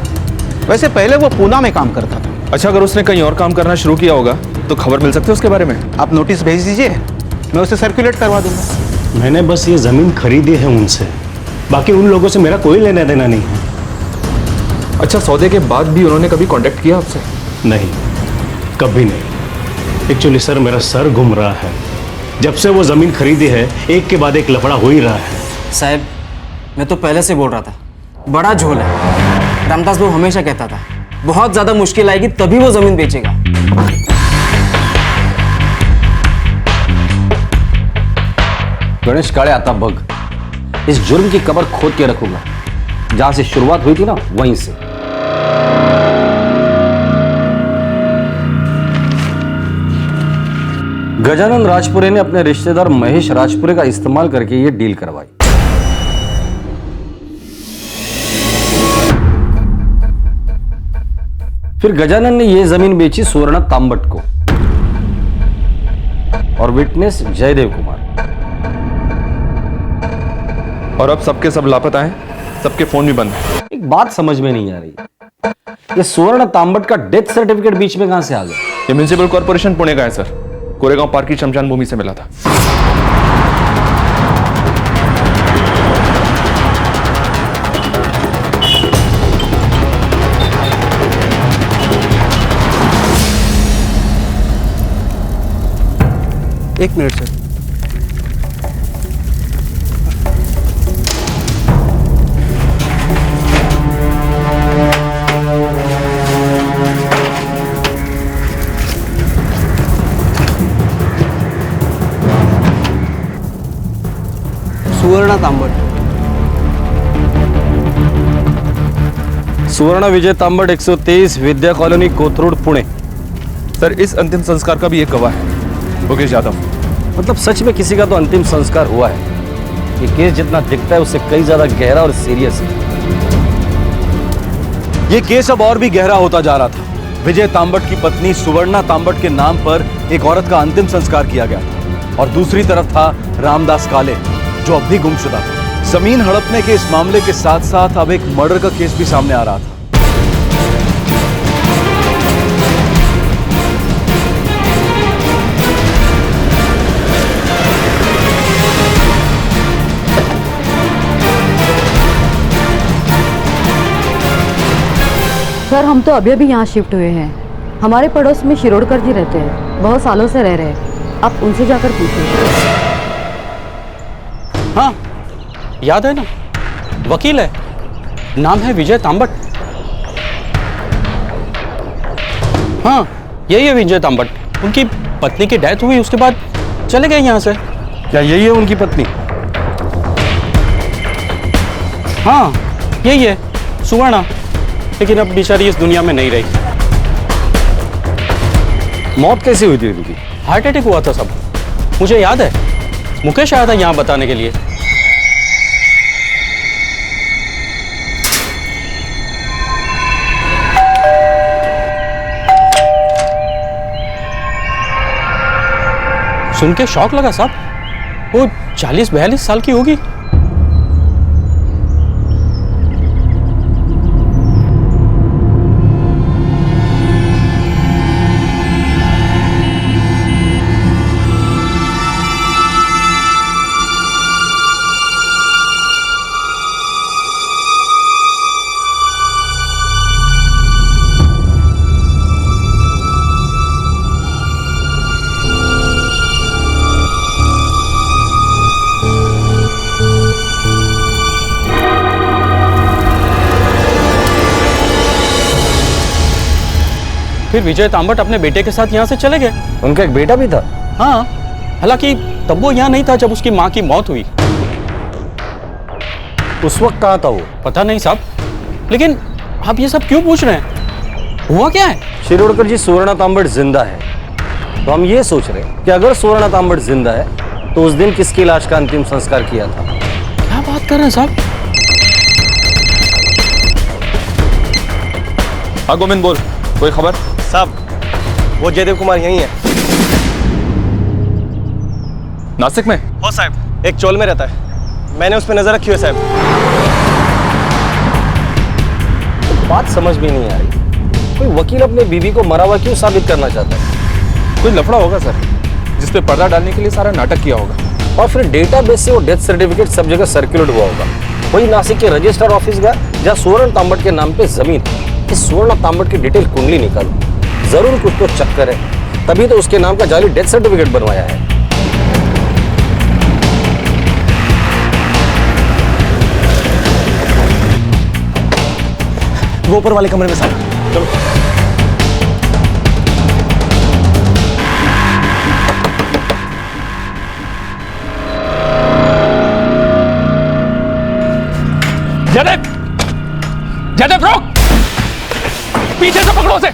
वैसे पहले वो पूना में काम करता था। अच्छा, अगर उसने कहीं और काम करना शुरू किया होगा तो खबर मिल सकती है उसके बारे में? आप नोटिस भेज दीजिए, मैं उसे सर्कुलेट करवा दूंगा। मैंने बस ये जमीन खरीदी है उनसे, बाकी उन लोगों से मेरा कोई लेना देना नहीं है। अच्छा, सौदे के बाद भी उन्होंने कभी कांटेक्ट किया आपसे? नहीं, कभी नहीं। एक्चुअली सर मेरा सर घूम रहा है। जब से वो जमीन खरीदी है, एक के बाद एक लफड़ा हो ही रहा है। साहब मैं तो पहले से बोल रहा था, बड़ा झोल है। रामदास बाबू हमेशा कहता था बहुत ज्यादा मुश्किल आएगी तभी वो जमीन बेचेगा। गणेश काळे आता बग, इस जुर्म की कबर खोद के रखूंगा। जहां से शुरुआत हुई थी ना, वहीं से। गजानन राजपुरे ने अपने रिश्तेदार महेश राजपुरे का इस्तेमाल करके ये डील करवाई। फिर गजानन ने यह जमीन बेची सुवर्णा तांबट को और विटनेस जयदेव कुमार। और अब सबके सब लापता हैं, सबके फोन भी बंद हैं। एक बात समझ में नहीं आ रही, ये सुवर्ण तांबट का डेथ सर्टिफिकेट बीच में कहां से आ गया? ये म्युनिसिपल कॉर्पोरेशन पुणे का है सर, कोरेगांव पार्क की शमशान भूमि से मिला था। एक मिनट सर। सुवर्णा तांबट। सुवर्ण विजय तांबट 123 विद्या कॉलोनी कोथरूड पुणे। सर इस अंतिम संस्कार का भी एक गवाह है, योगेश यादव। मतलब सच में किसी का तो अंतिम संस्कार हुआ है। ये केस जितना दिखता है उससे कई ज्यादा गहरा और सीरियस है। ये केस अब और भी गहरा होता जा रहा था। विजय तांबट की पत्नी सुवर्णा तांबट के नाम पर एक औरत का अंतिम संस्कार किया गया था और दूसरी तरफ था रामदास काले, जो अब भी गुमशुदा था। जमीन हड़पने के इस मामले के साथ साथ अब एक मर्डर का केस भी सामने आ रहा था। सर हम तो अभी अभी यहाँ शिफ्ट हुए हैं। हमारे पड़ोस में शिरोडकर जी रहते हैं, बहुत सालों से रह रहे हैं। आप उनसे जाकर पूछिए। हाँ याद है ना, वकील है, नाम है विजय तांबट। हाँ यही है विजय तांबट। उनकी पत्नी की डेथ हुई, उसके बाद चले गए यहाँ से। क्या यही है उनकी पत्नी? हाँ यही है सुवर्णा, लेकिन अब बेचारी इस दुनिया में नहीं रही। मौत कैसे हुई थी उनकी? हार्ट अटैक हुआ था सब, मुझे याद है। मुकेश आया था यहाँ बताने के लिए। सुन के शौक लगा साहब, वो 40-42 साल की होगी। फिर विजय तांबट अपने बेटे के साथ यहाँ से चले गए। उनका एक बेटा भी था? हाँ, हालांकि तब वो यहाँ नहीं था जब उसकी माँ की मौत हुई। उस वक्त कहाँ था वो? पता नहीं साहब, लेकिन आप ये सब क्यों पूछ रहे हैं? हुआ क्या है? शिरोडकर जी सुवर्णा तांबट जिंदा है, तो हम ये सोच रहे हैं कि अगर सुवर्णा तांबट जिंदा है तो उस दिन किसकी लाश का अंतिम संस्कार किया था? क्या बात कर रहे हैं साहब? हाँ गोविंद बोल, कोई खबर? साहब वो जयदेव कुमार यहीं है। नासिक में? हो साहब, एक चोल में रहता है, मैंने उस पर नजर रखी है साहब। बात समझ में नहीं आ रही, कोई वकील अपने बीवी को मरा हुआ क्यों साबित करना चाहता है? कोई लफड़ा होगा सर, जिस पे पर्दा डालने के लिए सारा नाटक किया होगा। और फिर डेटाबेस से वो डेथ सर्टिफिकेट सब जगह सर्कुलेट हुआ होगा। वही नासिक के रजिस्ट्रार ऑफिस गया जहाँ सुवर्ण तांबट के नाम पे जमीन। इस सुवर्ण तांबट की डिटेल कुंडली निकालो, जरूर कुछ तो चक्कर है, तभी तो उसके नाम का जाली डेथ सर्टिफिकेट बनवाया है। वो ऊपर वाले कमरे में साहब, चलो। जयदेव, जयदेव रोक, पीछे से पकड़ो उसे।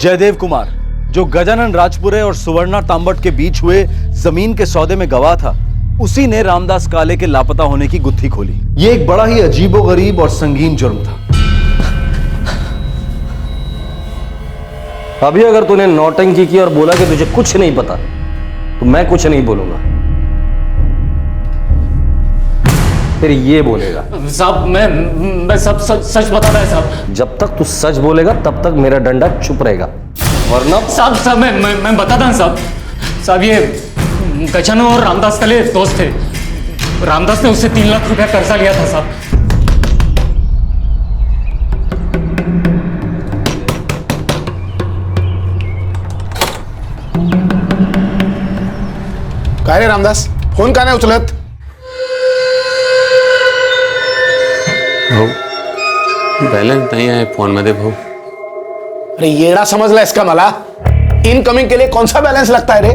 जयदेव कुमार, जो गजानन राजपुरे और सुवर्णा तांबट के बीच हुए जमीन के सौदे में गवाह था, उसी ने रामदास काले के लापता होने की गुत्थी खोली। यह एक बड़ा ही अजीबोगरीब और संगीन जुर्म था। अभी अगर तूने नौटंकी की और बोला कि तुझे कुछ नहीं पता, तो मैं कुछ नहीं बोलूंगा, फिर ये बोलेगा। साहब मैं सब सच बताता है साहब। जब तक तू सच बोलेगा तब तक मेरा डंडा चुप रहेगा, वरना साहब मैं बताता हूँ साहब। साहब ये गजानन और रामदास काले दोस्त थे। रामदास ने उससे 3 लाख रुपया कर्जा लिया था साहब। काय रे रामदास, फोन का नाही उचलत? भाऊ बैलेंस नहीं है फोन मध्ये भाऊ। अरे येड़ा समझला इसका मला? इनकमिंग के लिए कौन सा बैलेंस लगता है रे?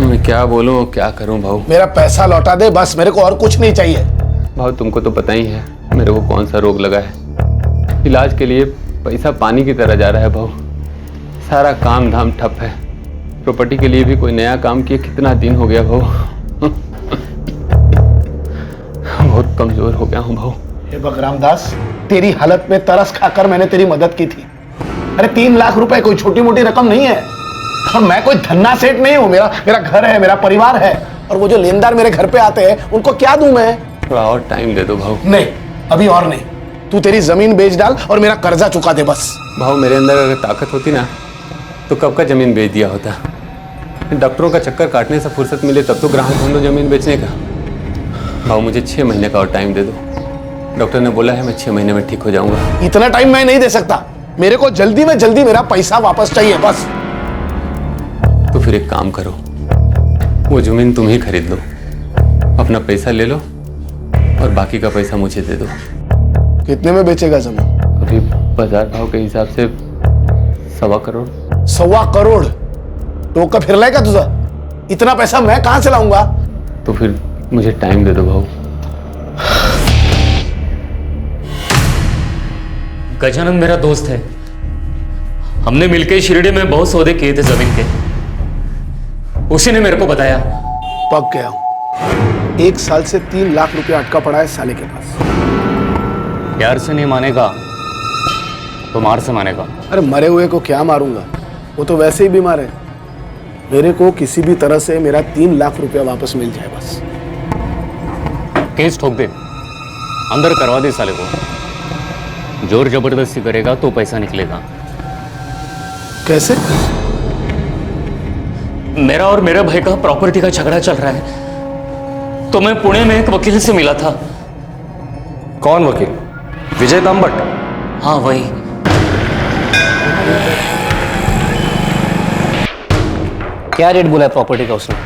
मैं क्या बोलूं क्या करूं भाऊ? मेरा पैसा लौटा दे बस, मेरे को और कुछ नहीं चाहिए। भाऊ तुमको तो पता ही है मेरे को कौन सा रोग लगा है। इलाज के लिए पैसा पानी की तरह जा रहा है भाऊ। सारा काम धाम ठप है। प्रॉपर्टी के लिए भी कोई नया काम किए कितना दिन हो गया भाऊ। बहुत कमजोर हो गया हूँ भाऊ। हे भग रामदास, तेरी हालत में तरस खाकर मैंने तेरी मदद की थी। अरे 3 लाख रुपए कोई छोटी मोटी रकम नहीं है। और मैं कोई धन्ना सेठ नहीं हूँ। मेरा घर है, मेरा परिवार है, और वो जो लेनदार मेरे घर पे आते हैं उनको क्या दूं मैं? थोड़ा और टाइम दे दो भाऊ। नहीं, अभी और नहीं। तू तेरी जमीन बेच डाल और मेरा कर्जा चुका दे बस। भाऊ मेरे अंदर अगर ताकत होती ना तो कब का जमीन बेच दिया होता। डॉक्टरों का चक्कर काटने से फुर्सत मिले तब तो ग्राहक ढूंढो जमीन बेचने का। भाऊ मुझे 6 महीने का और टाइम दे दो। डॉक्टर ने बोला है मैं 6 महीने में ठीक हो जाऊंगा। इतना टाइम मैं नहीं दे सकता। मेरे को जल्दी में जल्दी मेरा पैसा वापस चाहिए बस। तो फिर एक काम करो, वो जमीन तुम ही खरीद लो, अपना पैसा ले लो और बाकी का पैसा मुझे दे दो। कितने में बेचेगा जमीन? अभी बाजार भाव के हिसाब से 1.25 करोड़। 1.25 करोड़? टोका फिर का तुझा? इतना पैसा मैं कहां से लाऊंगा? तो फिर मुझे टाइम दे दो भाऊ। गजानन मेरा दोस्त है। हमने मिलकर शिरडी में बहुत सौदे किए थे जमीन के। उसी ने मेरे को बताया। पक गया हूं। 1 साल से 3 लाख रुपया अटका पड़ा है साले के पास। प्यार से नहीं मानेगा तो मार से मानेगा। अरे मरे हुए को क्या मारूंगा, वो तो वैसे ही बीमार है। मेरे को किसी भी तरह से मेरा 3 लाख रुपया वापस मिल जाए बस। केस ठोक दे, अंदर करवा दे साले को। जोर जबरदस्ती करेगा तो पैसा निकलेगा। कैसे? मेरा और मेरे भाई का प्रॉपर्टी का झगड़ा चल रहा है, तो मैं पुणे में एक वकील से मिला था। कौन वकील? विजय तांबट? हाँ वही। क्या रेट बोला है प्रॉपर्टी का उसने?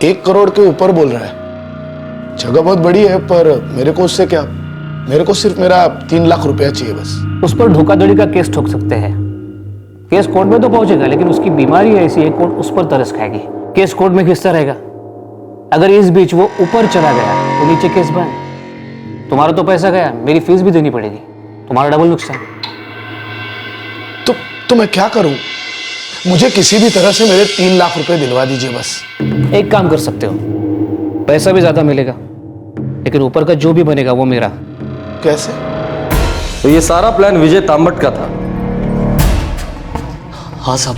1 करोड़ के ऊपर बोल रहा है। जगह बहुत बड़ी है, पर मेरे को उससे क्या, मेरे को सिर्फ मेरा 3 लाख रुपया चाहिए बस। उस पर धोखाधड़ी का केस ठोक सकते हैं। केस कोर्ट में तो पहुंचेगा, लेकिन उसकी बीमारी ऐसी है कोर्ट उस पर तरस खाएगी। केस कोर्ट में खिंचता रहेगा। अगर इस बीच वो ऊपर चला गया तो नीचे केस बंद। तुम्हारा तो पैसा गया, मेरी फीस भी देनी पड़ेगी, तुम्हारा डबल नुकसान। तो मैं क्या करूं? मुझे किसी भी तरह से मेरे 3 लाख रुपए दिलवा दीजिए बस। एक काम कर सकते हो, पैसा भी ज्यादा मिलेगा, लेकिन ऊपर का जो भी बनेगा वो मेरा। कैसे? तो ये सारा प्लान विजय तांबट का था? हाँ साहब।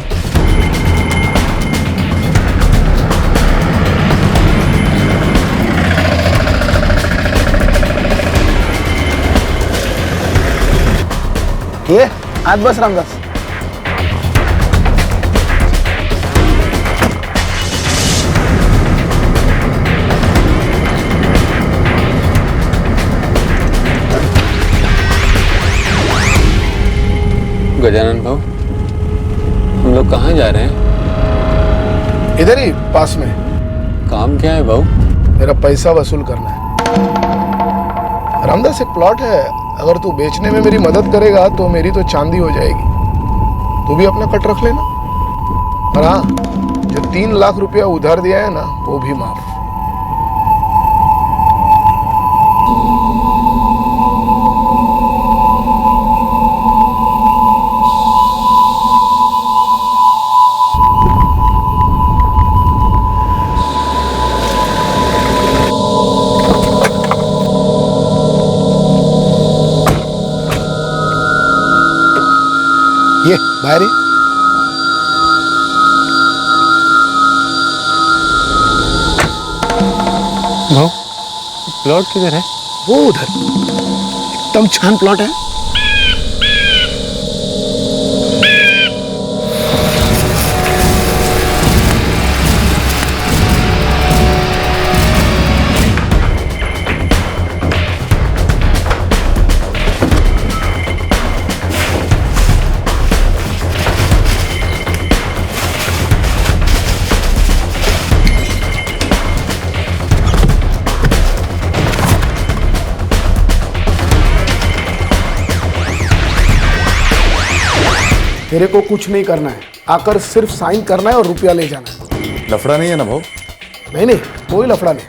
ये हाथ बस रामदास। गजानन भाऊ, हम लोग कहाँ जा रहे हैं? इधर ही पास में। काम क्या है भाऊ? मेरा पैसा वसूल करना है। रामदास, एक प्लॉट है, अगर तू बेचने में मेरी मदद करेगा तो मेरी तो चांदी हो जाएगी। तू भी अपना कट रख लेना। और हाँ, जो 3 लाख रुपया उधार दिया है ना, वो भी माफ। ये बाहर ही। भाऊ प्लॉट किधर है? वो उधर एकदम छान प्लॉट है। तेरे को कुछ नहीं करना है, आकर सिर्फ साइन करना है और रुपया ले जाना है। लफड़ा नहीं है ना भाऊ? नहीं नहीं, कोई लफड़ा नहीं।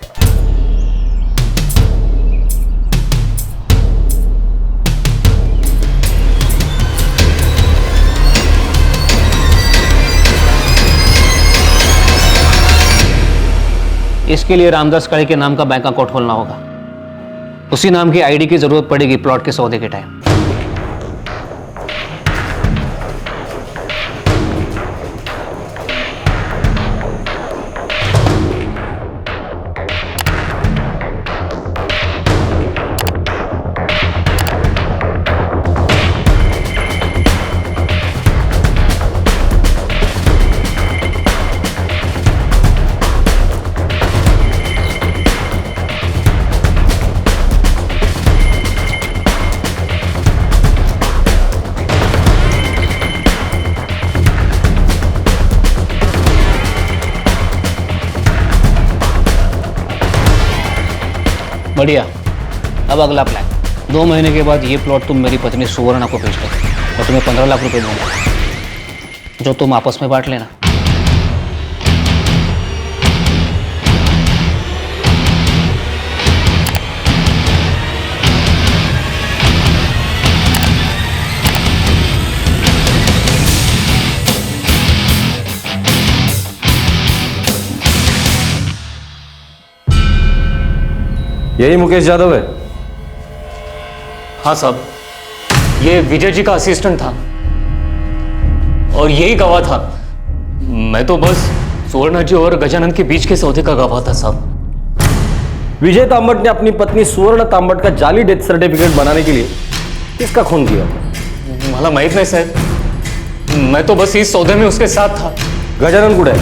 इसके लिए रामदास काळे के नाम का बैंक अकाउंट खोलना होगा। उसी नाम की आईडी की जरूरत पड़ेगी प्लॉट के सौदे के टाइम। बढ़िया। अब अगला प्लान, 2 महीने के बाद ये प्लॉट तुम मेरी पत्नी सुवर्णा को भेज दो और तुम्हें 15 लाख रुपए दूंगा, जो तुम आपस में बांट लेना। यही मुकेश यादव है? हाँ साहब, ये विजय जी का असिस्टेंट था और यही गवाह था। मैं तो बस सुवर्णा जी और गजानन के बीच के सौदे का गवाह था साहब। विजय तांबट ने अपनी पत्नी सुवर्ण तांबट का जाली डेथ सर्टिफिकेट बनाने के लिए किसका खून किया? मला माहित नाही साहेब, मैं तो बस इस सौदे में उसके साथ था। गजानन कुठे है?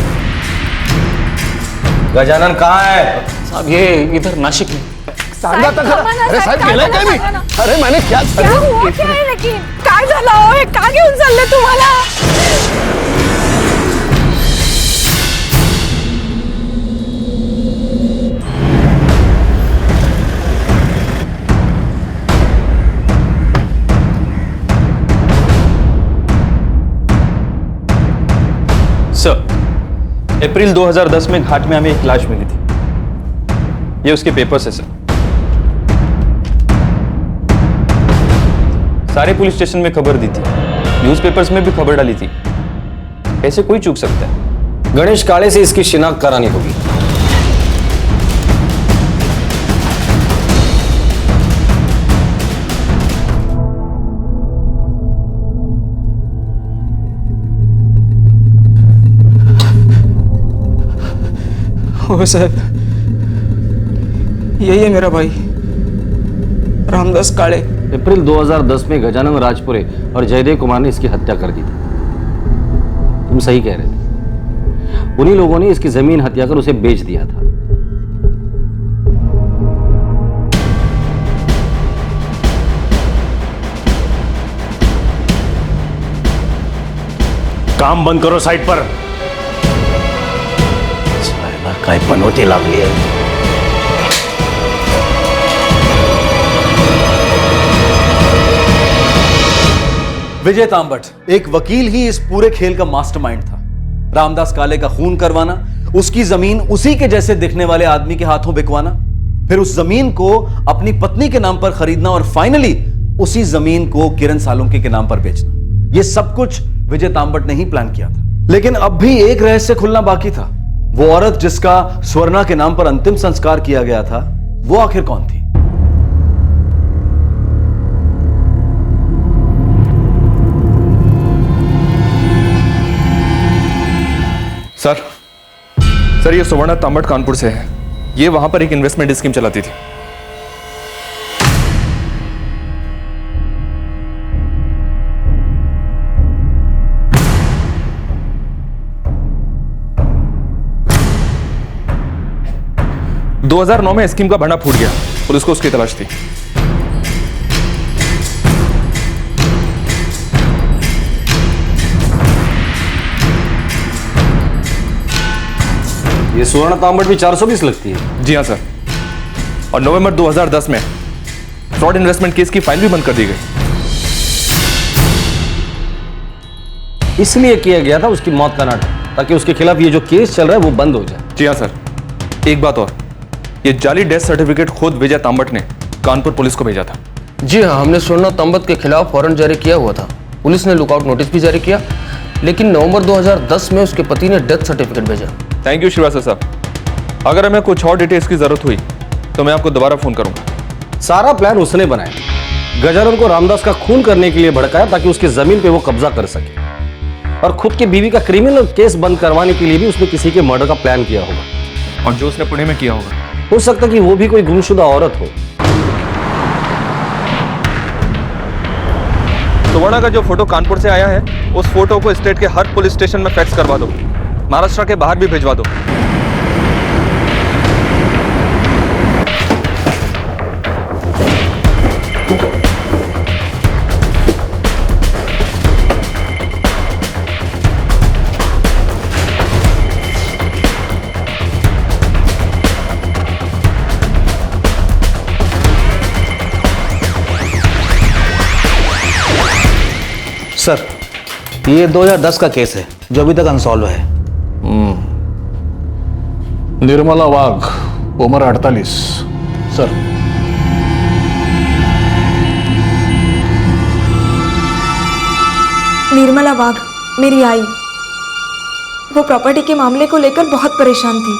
गजानन कहाँ है? साहब ये इधर नाशिक में। सांगा तर खरं. अरे साहेब गेलाय काय मी? अरे मैंने क्या हुआ क्या है लेकिन? काय झालं हो? हे का घेऊन चालले तुम्हाला? सर, अप्रैल 2010 में घाट में हमें एक लाश मिली थी। ये उसके पेपर्स है सर। सारे पुलिस स्टेशन में खबर दी थी, न्यूज़पेपर्स में भी खबर डाली थी। ऐसे कोई चूक सकता है। गणेश काळे से इसकी शिनाख्त करानी होगी। ओ साहब, यही है मेरा भाई रामदास काळे। अप्रैल 2010 में गजानन राजपुरे और जयदेव कुमार ने इसकी हत्या कर दी थी। तुम सही कह रहे थे, उन्हीं लोगों ने इसकी जमीन हत्या कर उसे बेच दिया था। काम बंद करो साइड पर। काय पनवती लागली आहे। विजय तांबट एक वकील ही इस पूरे खेल का मास्टरमाइंड था। रामदास काळे का खून करवाना, उसकी जमीन उसी के जैसे दिखने वाले आदमी के हाथों बिकवाना, फिर उस जमीन को अपनी पत्नी के नाम पर खरीदना और फाइनली उसी जमीन को किरण सालुंके के नाम पर बेचना। यह सब कुछ विजय तांबट ने ही प्लान किया था। लेकिन अब भी एक रहस्य खुलना बाकी था। वो औरत जिसका स्वर्णा के नाम पर अंतिम संस्कार किया गया था, वो आखिर कौन थी? सर ये सुवर्णा तांबट कानपुर से है। ये वहां पर एक इन्वेस्टमेंट स्कीम चलाती थी। दो 2009 में स्कीम का भंडा फूट गया, पुलिस को उसकी तलाश थी। ये सुवर्ण तांबट भी 420 लगती है। जी हाँ सर। और नवंबर 2010 में फ्रॉड इन्वेस्टमेंट केस की फाइल भी बंद कर दी गई। इसलिए किया गया था उसकी मौत का नाटक, ताकि उसके खिलाफ ये जो केस चल रहा है वो बंद हो जाए। जी हाँ सर। एक बात और, ये जाली डेथ सर्टिफिकेट खुद विजय तांबट ने कानपुर पुलिस को भेजा था। जी हाँ, हमने सुवर्णा तांबट के खिलाफ वारंट जारी किया हुआ था। पुलिस ने लुकआउट नोटिस भी जारी किया, लेकिन नवंबर 2010 में उसके पति ने डेथ सर्टिफिकेट भेजा। थैंक यू श्रीवास्तव साहब। अगर हमें कुछ और डिटेल्स की जरूरत हुई तो मैं आपको दोबारा फोन करूंगा। सारा प्लान उसने बनाया, गजानन को रामदास का खून करने के लिए भड़काया ताकि उसकी जमीन पे वो कब्जा कर सके, और खुद की बीवी का क्रिमिनल केस बंद करवाने के लिए भी उसने किसी के मर्डर का प्लान किया होगा। और जो उसने पुणे में किया होगा, हो सकता कि वो भी कोई गुमशुदा औरत हो। सुवर्णा का जो फोटो कानपुर से आया है, उस फोटो को स्टेट के हर पुलिस स्टेशन में फैक्स करवा दो, महाराष्ट्र के बाहर भी भिजवा दो। सर, ये 2010 का केस है जो अभी तक अनसॉल्व है। निर्मला वाघ, उम्र 48। सर, निर्मला वाघ मेरी आई, वो प्रॉपर्टी के मामले को लेकर बहुत परेशान थी।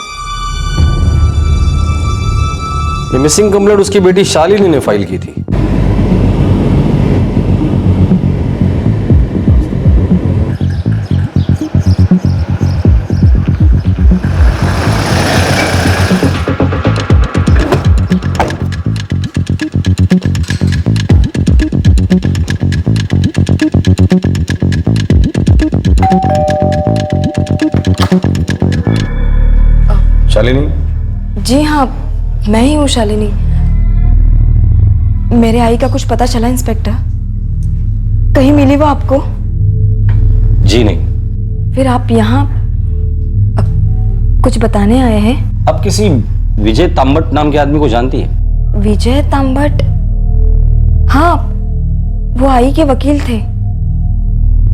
ये मिसिंग कंप्लेंट उसकी बेटी शालिनी ने फाइल की थी। शालिनी? जी हाँ, मैं ही हूँ शालिनी। मेरे आई का कुछ पता चला इंस्पेक्टर? कहीं मिली वो आपको? जी नहीं। फिर आप यहाँ कुछ बताने आए हैं? आप किसी विजय तांबट नाम के आदमी को जानती है? विजय तांबट? हाँ, वो आई के वकील थे।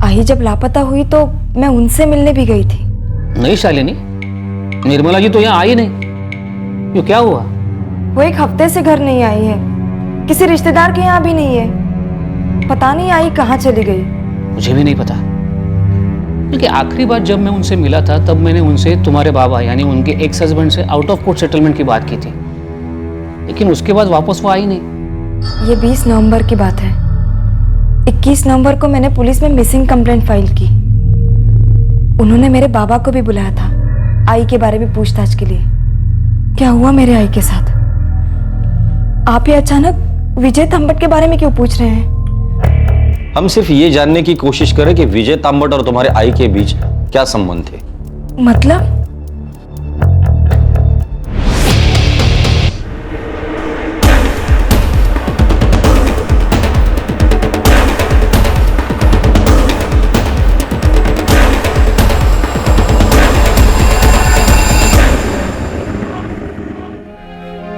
आई जब लापता हुई तो मैं उनसे मिलने भी गई थी। नहीं शालिनी, निर्मला जी तो यहाँ आई नहीं। क्यों, क्या हुआ? वो एक हफ्ते से घर नहीं आई है, किसी रिश्तेदार के यहाँ भी नहीं है। पता नहीं आई कहाँ चली गई। मुझे भी नहीं पता, क्योंकि आखिरी बार जब मैं उनसे मिला था तब मैंने उनसे तुम्हारे बाबा यानी उनके एक्स हस्बैंड से आउट ऑफ कोर्ट सेटलमेंट की बात की थी, लेकिन उसके बाद वापस वो आई नहीं। ये 20 नवंबर की बात है। 21 नवंबर को मैंने पुलिस में मिसिंग कंप्लेंट फाइल की। उन्होंने मेरे बाबा को भी बुलाया था आई के बारे में पूछताछ के लिए। क्या हुआ मेरे आई के साथ? आप ये अचानक विजय तांबट के बारे में क्यों पूछ रहे हैं? हम सिर्फ ये जानने की कोशिश करें कि विजय तांबट और तुम्हारे आई के बीच क्या संबंध थे। मतलब?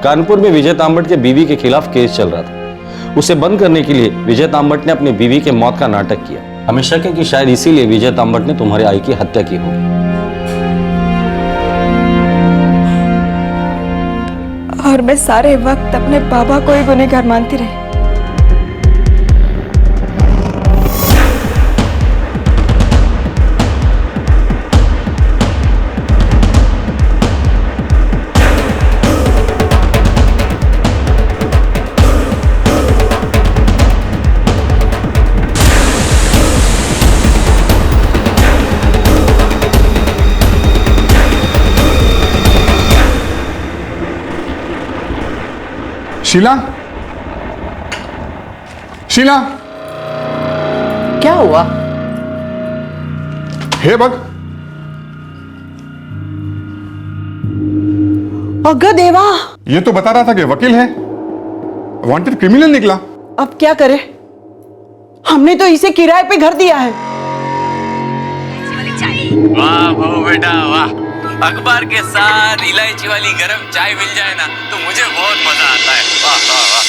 कानपुर में विजय तांबट के बीवी के खिलाफ केस चल रहा था। उसे बंद करने के लिए विजय तांबट ने अपनी बीवी के मौत का नाटक किया। हमें शक है कि शायद इसीलिए विजय तांबट ने तुम्हारे आई की हत्या की होगी। और मैं सारे वक्त अपने बाबा को ही गुनहगार मानती रही। शीला, शीला, क्या हुआ? हे बग, अगर देवा, ये तो बता रहा था कि वकील है, वांटेड क्रिमिनल निकला। अब क्या करे? हमने तो इसे किराए पे घर दिया है। वाह बहू बेटा वाह, अखबार के साथ इलायची वाली गरम चाय मिल जाए ना तो मुझे बहुत मजा आता है। वाह वाह वाह।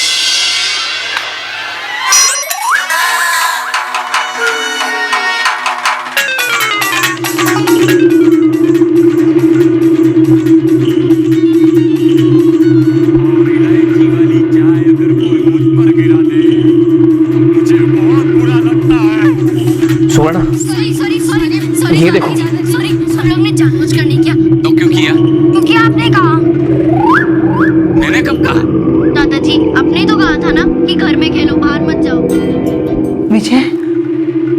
इलायची वाली चाय अगर कोई मुझ पर गिरा दे तो मुझे बहुत बुरा लगता है। सुवर्ण, ये देखो। सॉरी, सब लोग ने जानबूझकर नहीं किया। तो क्यों किया? क्योंकि आपने कहा। मैंने कब कहा? दादाजी, आपने तो कहा था ना कि घर में खेलो, बाहर मत जाओ। विजय,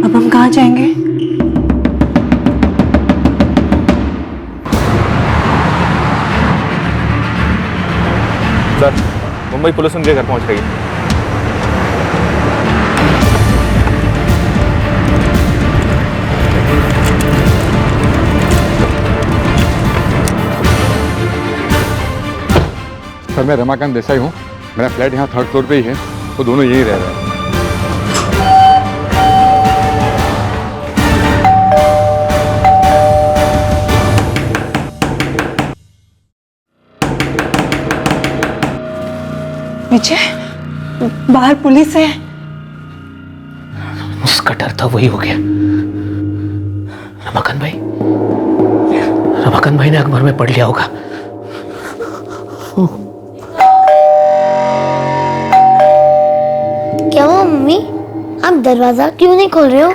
अब हम कहाँ जाएंगे? सर, मुंबई पुलिस उनके घर पहुंच गई है। सर, मैं रमाकांत देसाई हूँ। मेरा फ्लैट यहाँ 3rd फ्लोर पे ही है, तो दोनों यहीं रह रहे हैं। विजय, बाहर पुलिस है। उसका डर था वही हो गया। रमाकांत भाई ने अखबार में पढ़ लिया होगा। क्या हुआ मम्मी? आप दरवाजा क्यों नहीं खोल रहे हो?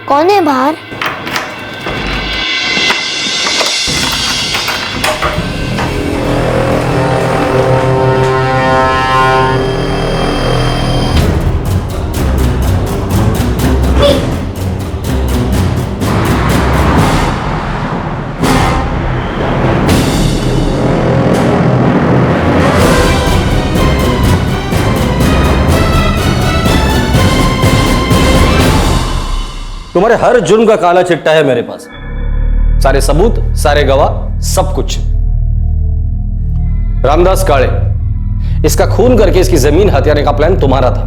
कौन है बाहर? तुम्हारे हर जुर्म का काला चिट्टा है मेरे पास, सारे सबूत, सारे गवाह, सब कुछ। रामदास काळे, इसका खून करके इसकी जमीन हथियाने का प्लान तुम्हारा था।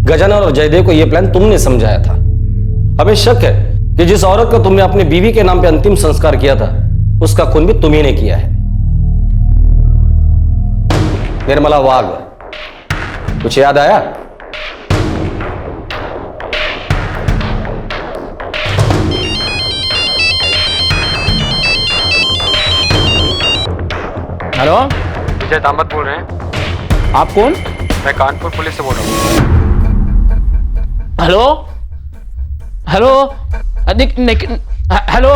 गजानन और जयदेव को यह प्लान तुमने समझाया था। हमें शक है कि जिस औरत का तुमने अपनी बीवी के नाम पे अंतिम संस्कार किया था, उसका खून भी तुम्ही ने किया है। निर्मला वाघ, कुछ याद आया? हेलो, विजय तांबत बोल रहे हैं। आप कौन? मैं कानपुर पुलिस से बोल रहा हूँ। Hello hello hello.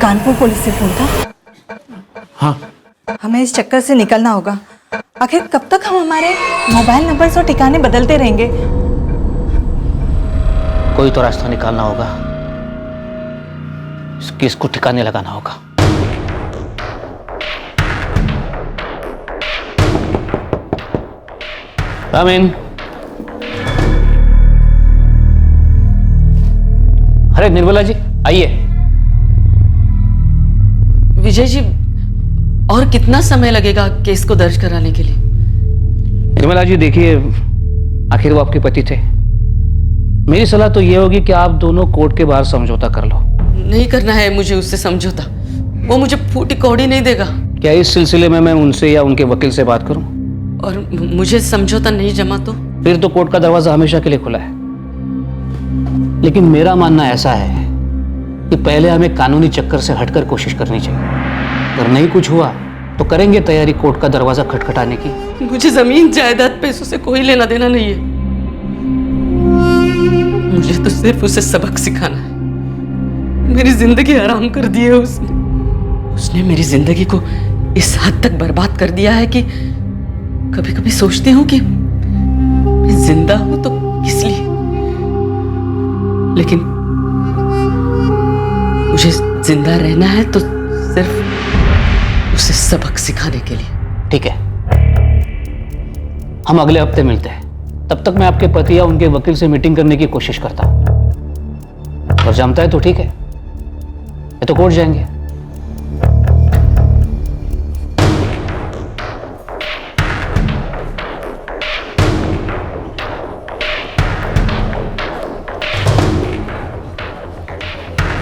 Kanpur police से फोन था। हाँ, हमें इस चक्कर से निकलना होगा। आखिर कब तक हम हमारे मोबाइल नंबर और ठिकाने बदलते रहेंगे? कोई तो रास्ता निकालना होगा। इस केस को ठिकाने लगाना होगा। आमीन। अरे निर्मला जी, आइए। विजय जी, और कितना समय लगेगा केस को दर्ज कराने के लिए? निर्मला जी देखिए, आखिर वो आपके पति थे। मेरी सलाह तो ये होगी कि आप दोनों कोर्ट के बाहर समझौता कर लो। नहीं करना है मुझे उससे समझौता। वो मुझे फूटी कौड़ी नहीं देगा। क्या इस सिलसिले में मैं उनसे या उनके वकील से बात करूं? और मुझे समझौता नहीं जमा तो? फिर तो कोर्ट का दरवाजा हमेशा के लिए खुला है। लेकिन मेरा मानना ऐसा है कि पहले हमें कानूनी चक्कर से हटकर कोशिश करनी चाहिए। अगर नहीं कुछ हुआ तो करेंगे तैयारी कोर्ट का दरवाजा खटखटाने की। मुझे जमीन जायदाद पैसों से कोई लेना देना नहीं है। मुझे तो सिर्फ उसे सबक सिखाना है। मेरी जिंदगी हराम कर दी है उसने मेरी जिंदगी को इस हद तक बर्बाद कर दिया है कि कभी कभी सोचती हूँ कि मैं जिंदा हूं तो किस लिए। लेकिन मुझे जिंदा रहना है तो सिर्फ सबक सिखाने के लिए। ठीक है, हम अगले हफ्ते मिलते हैं। तब तक मैं आपके पति या उनके वकील से मीटिंग करने की कोशिश करता हूं। और जमता है तो ठीक है, ये तो कोर्ट जाएंगे।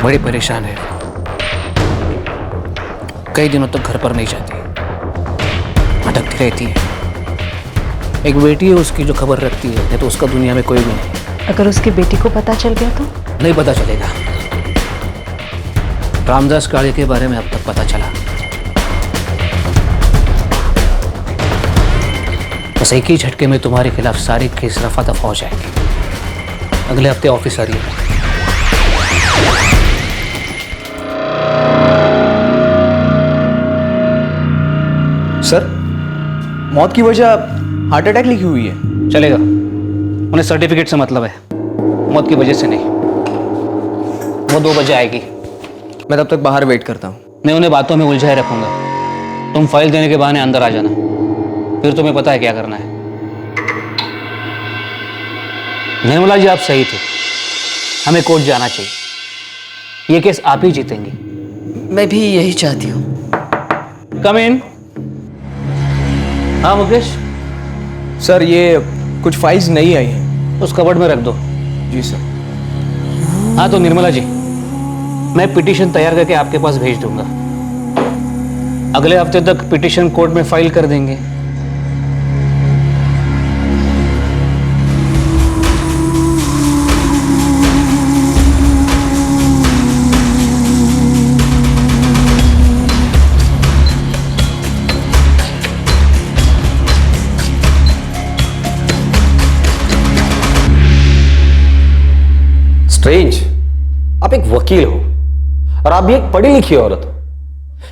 बड़ी परेशान है, कई दिनों तक घर पर नहीं जाती, भटकती रहती है। एक बेटी है उसकी जो खबर रखती है, नहीं तो उसका दुनिया में कोई भी नहीं। अगर उसकी बेटी को पता चल गया तो? नहीं पता चलेगा। रामदास काळे के बारे में अब तक पता चला, बस एक ही झटके में तुम्हारे खिलाफ सारे केस रफा दफा हो जाएंगे। अगले हफ्ते ऑफिस आ रही है। सर, मौत की वजह हार्ट अटैक लिखी हुई है। चलेगा, उन्हें सर्टिफिकेट से मतलब है, मौत की वजह से नहीं। वो 2 बजे आएगी। मैं तब तक बाहर वेट करता हूँ। मैं उन्हें बातों में उलझाए रखूंगा। तुम फाइल देने के बहाने अंदर आ जाना, फिर तुम्हें पता है क्या करना है। निर्मला जी, आप सही थे, हमें कोर्ट जाना चाहिए। ये केस आप ही जीतेंगी। मैं भी यही चाहती हूँ। कम इन। हाँ मुकेश। सर, ये कुछ फाइल्स नहीं आई हैं। उस कबर्ड में रख दो। जी सर। हाँ तो निर्मला जी, मैं पिटीशन तैयार करके आपके पास भेज दूंगा। अगले हफ्ते तक पिटीशन कोर्ट में फाइल कर देंगे। स्ट्रेंज, आप एक वकील हो और आप भी एक पढ़ी लिखी औरत हो,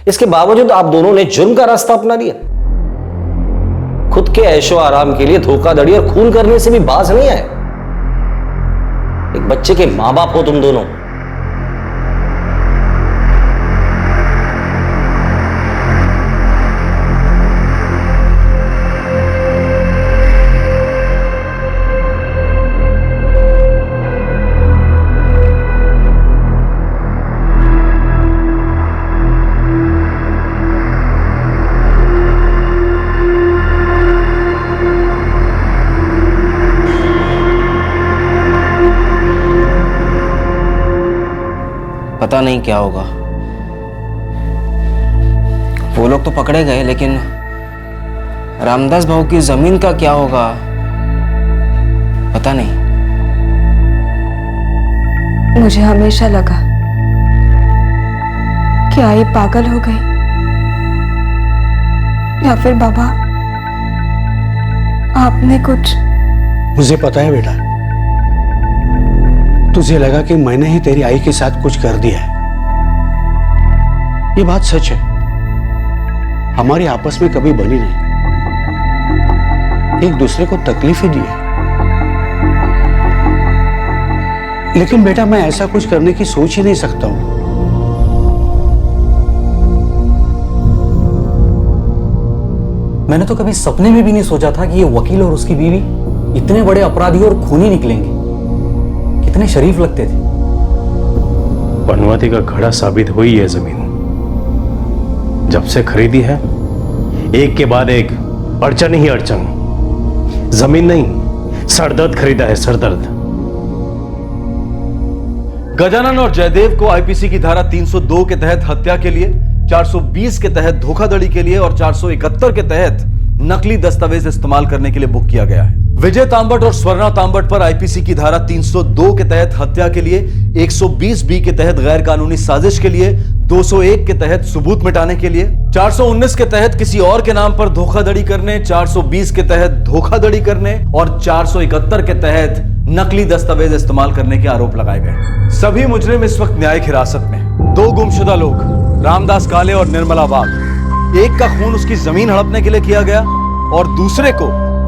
इसके बावजूद आप दोनों ने जुर्म का रास्ता अपना लिया। खुद के ऐशो आराम के लिए धोखाधड़ी और खून करने से भी बाज नहीं आए। एक बच्चे के मां बाप हो तुम दोनों। पता नहीं क्या होगा। वो लोग तो पकड़े गए, लेकिन रामदास भाऊ की जमीन का क्या होगा पता नहीं। मुझे हमेशा लगा कि आई पागल हो गई या फिर बाबा आपने कुछ। मुझे पता है बेटा, तुझे लगा कि मैंने ही तेरी आई के साथ कुछ कर दिया है। ये बात सच है, हमारी आपस में कभी बनी नहीं, एक दूसरे को तकलीफ ही दी है। लेकिन बेटा, मैं ऐसा कुछ करने की सोच ही नहीं सकता हूं। मैंने तो कभी सपने में भी नहीं सोचा था कि ये वकील और उसकी बीवी इतने बड़े अपराधी और खूनी निकलेंगे। कितने शरीफ लगते थे। पनवाती का घड़ा साबित हुई है जमीन। जब से खरीदी है, एक के बाद एक अड़चन ही अड़चन। जमीन नहीं, सरदर्द खरीदा है, सरदर्द। गजानन और जयदेव को आईपीसी की धारा 302 के तहत हत्या के लिए, 420 के तहत धोखाधड़ी के लिए और 471 के तहत नकली दस्तावेज इस्तेमाल करने के लिए बुक किया गया है। विजय तांबट और स्वर्णा तांबट पर आईपीसी की धारा 302 के तहत हत्या के लिए, 120 बी के तहत गैर कानूनी साजिश के लिए, 201 के तहत सबूत मिटाने के लिए, 419 के तहत किसी और के नाम पर धोखाधड़ी करने, 420 के तहत धोखाधड़ी करने और 471 के तहत नकली दस्तावेज इस्तेमाल करने के आरोप लगाए गए। सभी मुजरिम इस वक्त न्यायिक हिरासत में। 2 गुमशुदा लोग, रामदास काले और निर्मला वाघ, एक का खून उसकी जमीन हड़पने के लिए किया गया और दूसरे को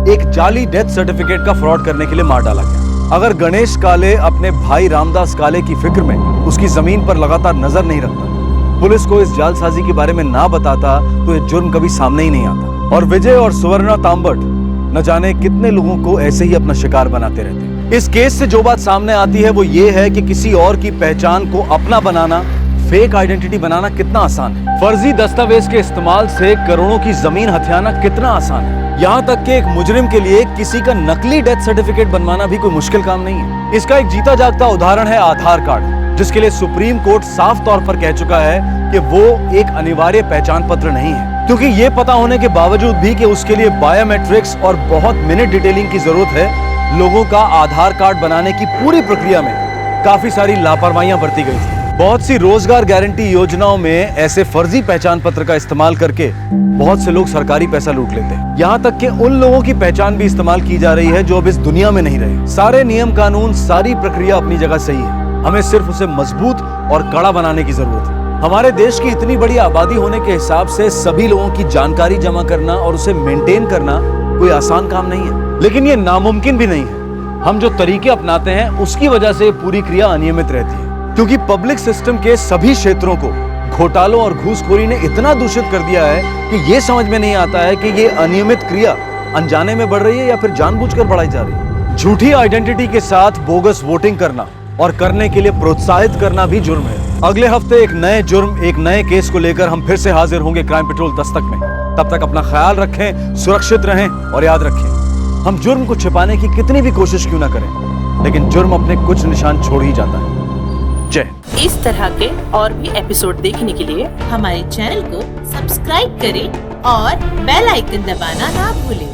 एक जाली डेथ सर्टिफिकेट का फ्रॉड करने के लिए मार डाला गया। अगर गणेश काले अपने भाई रामदास काले की फिक्र में उसकी जमीन पर लगातार नजर नहीं रखता पुलिस को इस जालसाजी के बारे में ना बताता तो ये जुर्म कभी सामने ही नहीं आता। और विजय और सुवर्णा तांबट न जाने कितने लोगों को ऐसे ही अपना शिकार बनाते रहते हैं। इस केस से जो बात सामने आती है वो ये है कि किसी और की पहचान को अपना बनाना, फेक आइडेंटिटी बनाना कितना आसान है। फर्जी दस्तावेज के इस्तेमाल से करोड़ों की जमीन हथियाना कितना आसान है। यहाँ तक कि एक मुजरिम के लिए किसी का नकली डेथ सर्टिफिकेट बनवाना भी कोई मुश्किल काम नहीं है। इसका एक जीता जागता उदाहरण है आधार कार्ड, जिसके लिए सुप्रीम कोर्ट साफ तौर पर कह चुका है कि वो एक अनिवार्य पहचान पत्र नहीं है, क्योंकि ये पता होने के बावजूद भी कि उसके लिए बायोमेट्रिक्स और बहुत मिनट डिटेलिंग की जरूरत है, लोगों का आधार कार्ड बनाने की पूरी प्रक्रिया में काफी सारी लापरवाहियां बरती गई थी। बहुत सी रोजगार गारंटी योजनाओं में ऐसे फर्जी पहचान पत्र का इस्तेमाल करके बहुत से लोग सरकारी पैसा लूट लेते हैं। यहाँ तक कि उन लोगों की पहचान भी इस्तेमाल की जा रही है जो अब इस दुनिया में नहीं रहे। सारे नियम कानून, सारी प्रक्रिया अपनी जगह सही है, हमें सिर्फ उसे मजबूत और कड़ा बनाने की जरूरत है। हमारे देश की इतनी बड़ी आबादी होने के हिसाब से सभी लोगों की जानकारी जमा करना और उसे मेंटेन करना कोई आसान काम नहीं है, लेकिन ये नामुमकिन भी नहीं है। हम जो तरीके अपनाते हैं उसकी वजह से पूरी क्रिया अनियमित रहती है, क्योंकि पब्लिक सिस्टम के सभी क्षेत्रों को घोटालों और घूसखोरी ने इतना दूषित कर दिया है कि ये समझ में नहीं आता है कि ये अनियमित क्रिया अनजाने में बढ़ रही है या फिर जानबूझकर बढ़ाई जा रही है। झूठी आइडेंटिटी के साथ बोगस वोटिंग करना और करने के लिए प्रोत्साहित करना भी जुर्म है। अगले हफ्ते एक नए जुर्म, एक नए केस को लेकर हम फिर से हाजिर होंगे क्राइम पेट्रोल दस्तक में। तब तक अपना ख्याल रखें, सुरक्षित रहें और याद रखें, हम जुर्म को छिपाने की कितनी भी कोशिश क्यों ना करें, लेकिन जुर्म अपने कुछ निशान छोड़ ही जाता है। जय। इस तरह के और भी एपिसोड देखने के लिए हमारे चैनल को सब्सक्राइब करें और बेल आइकन दबाना ना भूलें।